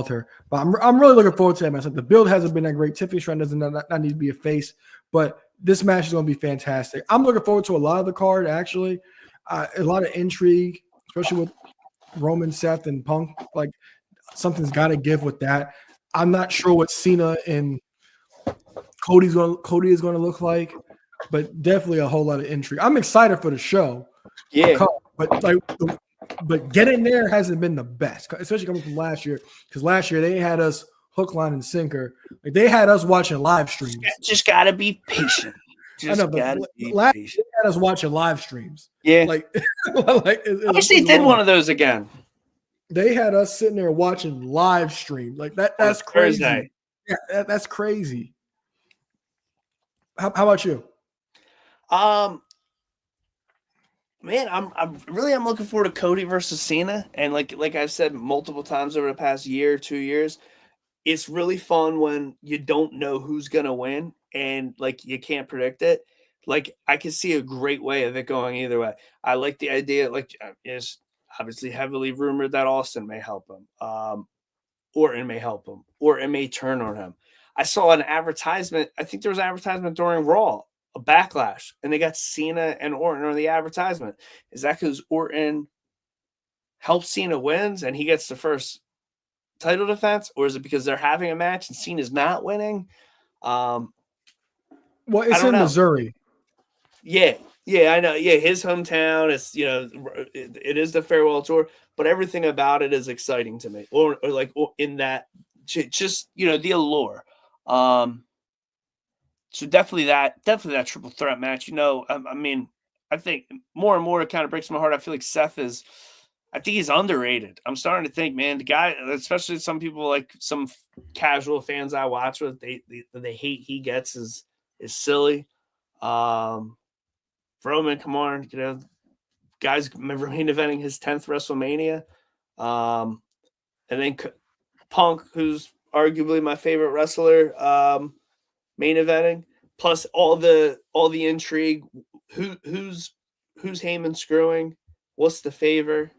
her. But I'm really looking forward to that match. Like, the build hasn't been that great. Tiffany Stratton doesn't not need to be a face, but this match is going to be fantastic. I'm looking forward to a lot of the card, actually. A lot of intrigue, especially with Roman, Seth, and Punk. Like, something's got to give with that. I'm not sure what Cena and Cody is going to look like, but definitely a whole lot of intrigue. I'm excited for the show. Yeah. But getting there hasn't been the best, especially coming from last year, because last year they had us hook, line, and sinker. Like, they had us watching live streams. Just got to be patient. I know, but last year they had us watching live streams. Yeah. Like, I wish they did one of those again. They had us sitting there watching live stream. Like, that's crazy. Thursday. Yeah, that's crazy. How about you? Man, I'm looking forward to Cody versus Cena, and like I've said multiple times over the past year, 2 years, it's really fun when you don't know who's gonna win and like you can't predict it. Like, I can see a great way of it going either way. I like the idea. Like, it's obviously heavily rumored that Austin may help him, Orton may help him, or it may turn on him. I saw an advertisement. I think there was an advertisement during Raw, a Backlash, and they got Cena and Orton on the advertisement. Is that because Orton helps Cena wins and he gets the first title defense, or is it because they're having a match and Cena's not winning? Well, it's in Missouri. Yeah, I know. Yeah, his hometown. It's it is the farewell tour, but everything about it is exciting to me. Or in that, just the allure. So definitely that triple threat match. I mean, I think more and more it kind of breaks my heart. I feel like Seth I think he's underrated. I'm starting to think, man, the guy, especially some people, like some casual fans I watch with, the hate he gets is silly. Roman, come on, guys, remember main eventing his 10th WrestleMania, and then Punk, who's arguably my favorite wrestler, main eventing, plus all the intrigue. Who's Heyman screwing? What's the favor?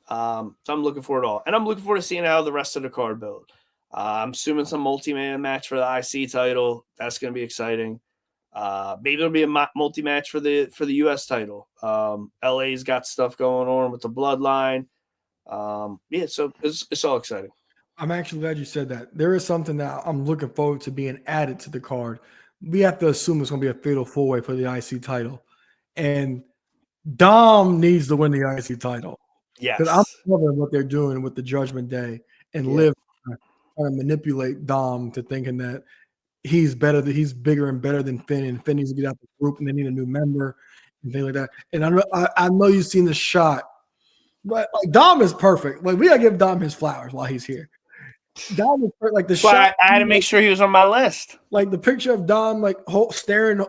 So I'm looking forward to all, and I'm looking forward to seeing how the rest of the card build. I'm assuming some multi-man match for the IC title. That's going to be exciting. Maybe it'll be a multi-match for the US title. LA's got stuff going on with the bloodline. Yeah, so it's all exciting. I'm actually glad you said that. There is something that I'm looking forward to being added to the card. We have to assume it's going to be a fatal four-way for the IC title. And Dom needs to win the IC title. Yes. Because I'm loving what they're doing with the Judgment Day and Liv trying to manipulate Dom to thinking that he's better, that he's bigger and better than Finn, and Finn needs to get out the group and they need a new member and things like that. And I know you've seen the shot, but like Dom is perfect. Like we gotta give Dom his flowers while he's here. Dom is perfect. Like the shot. I had to make sure he was on my list. Like the picture of Dom like staring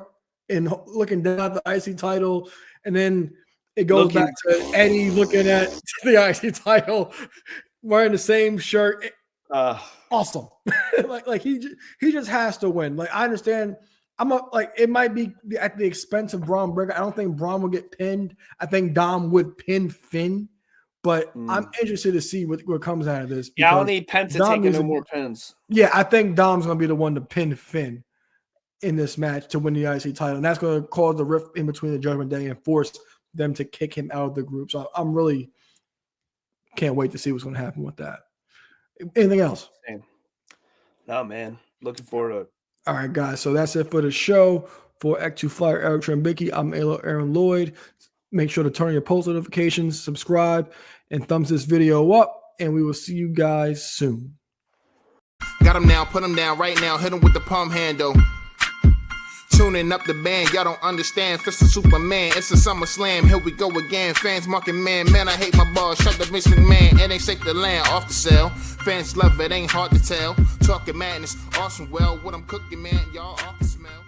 and looking down at the IC title, and then it goes back to Eddie looking at the IC title, wearing the same shirt. Awesome. like he just has to win. Like I understand. It might be at the expense of Braun Breaker. I don't think Braun will get pinned. I think Dom would pin Finn, but I'm interested to see what comes out of this. Yeah, I don't need Penta taking no more pins. Yeah, I think Dom's going to be the one to pin Finn in this match to win the IC title, and that's going to cause the rift in between the Judgment Day and force them to kick him out of the group. So I'm really can't wait to see what's going to happen with that. Anything else? No, man. Looking forward to it. All right, guys. So that's it for the show. For Act 2 Flyer, Eric Trembicki, I'm Aaron Lloyd. Make sure to turn on your post notifications, subscribe, and thumbs this video up. And we will see you guys soon. Got him now, put him down right now, hit him with the palm handle. Tuning up the band, y'all don't understand. Fist of Superman, it's a SummerSlam. Here we go again. Fans marking man, I hate my balls. Shut the Vince McMahon, it ain't safe to land off the cell. Fans love it, ain't hard to tell. Talking madness, awesome. Well, what I'm cooking, man, y'all off the smell.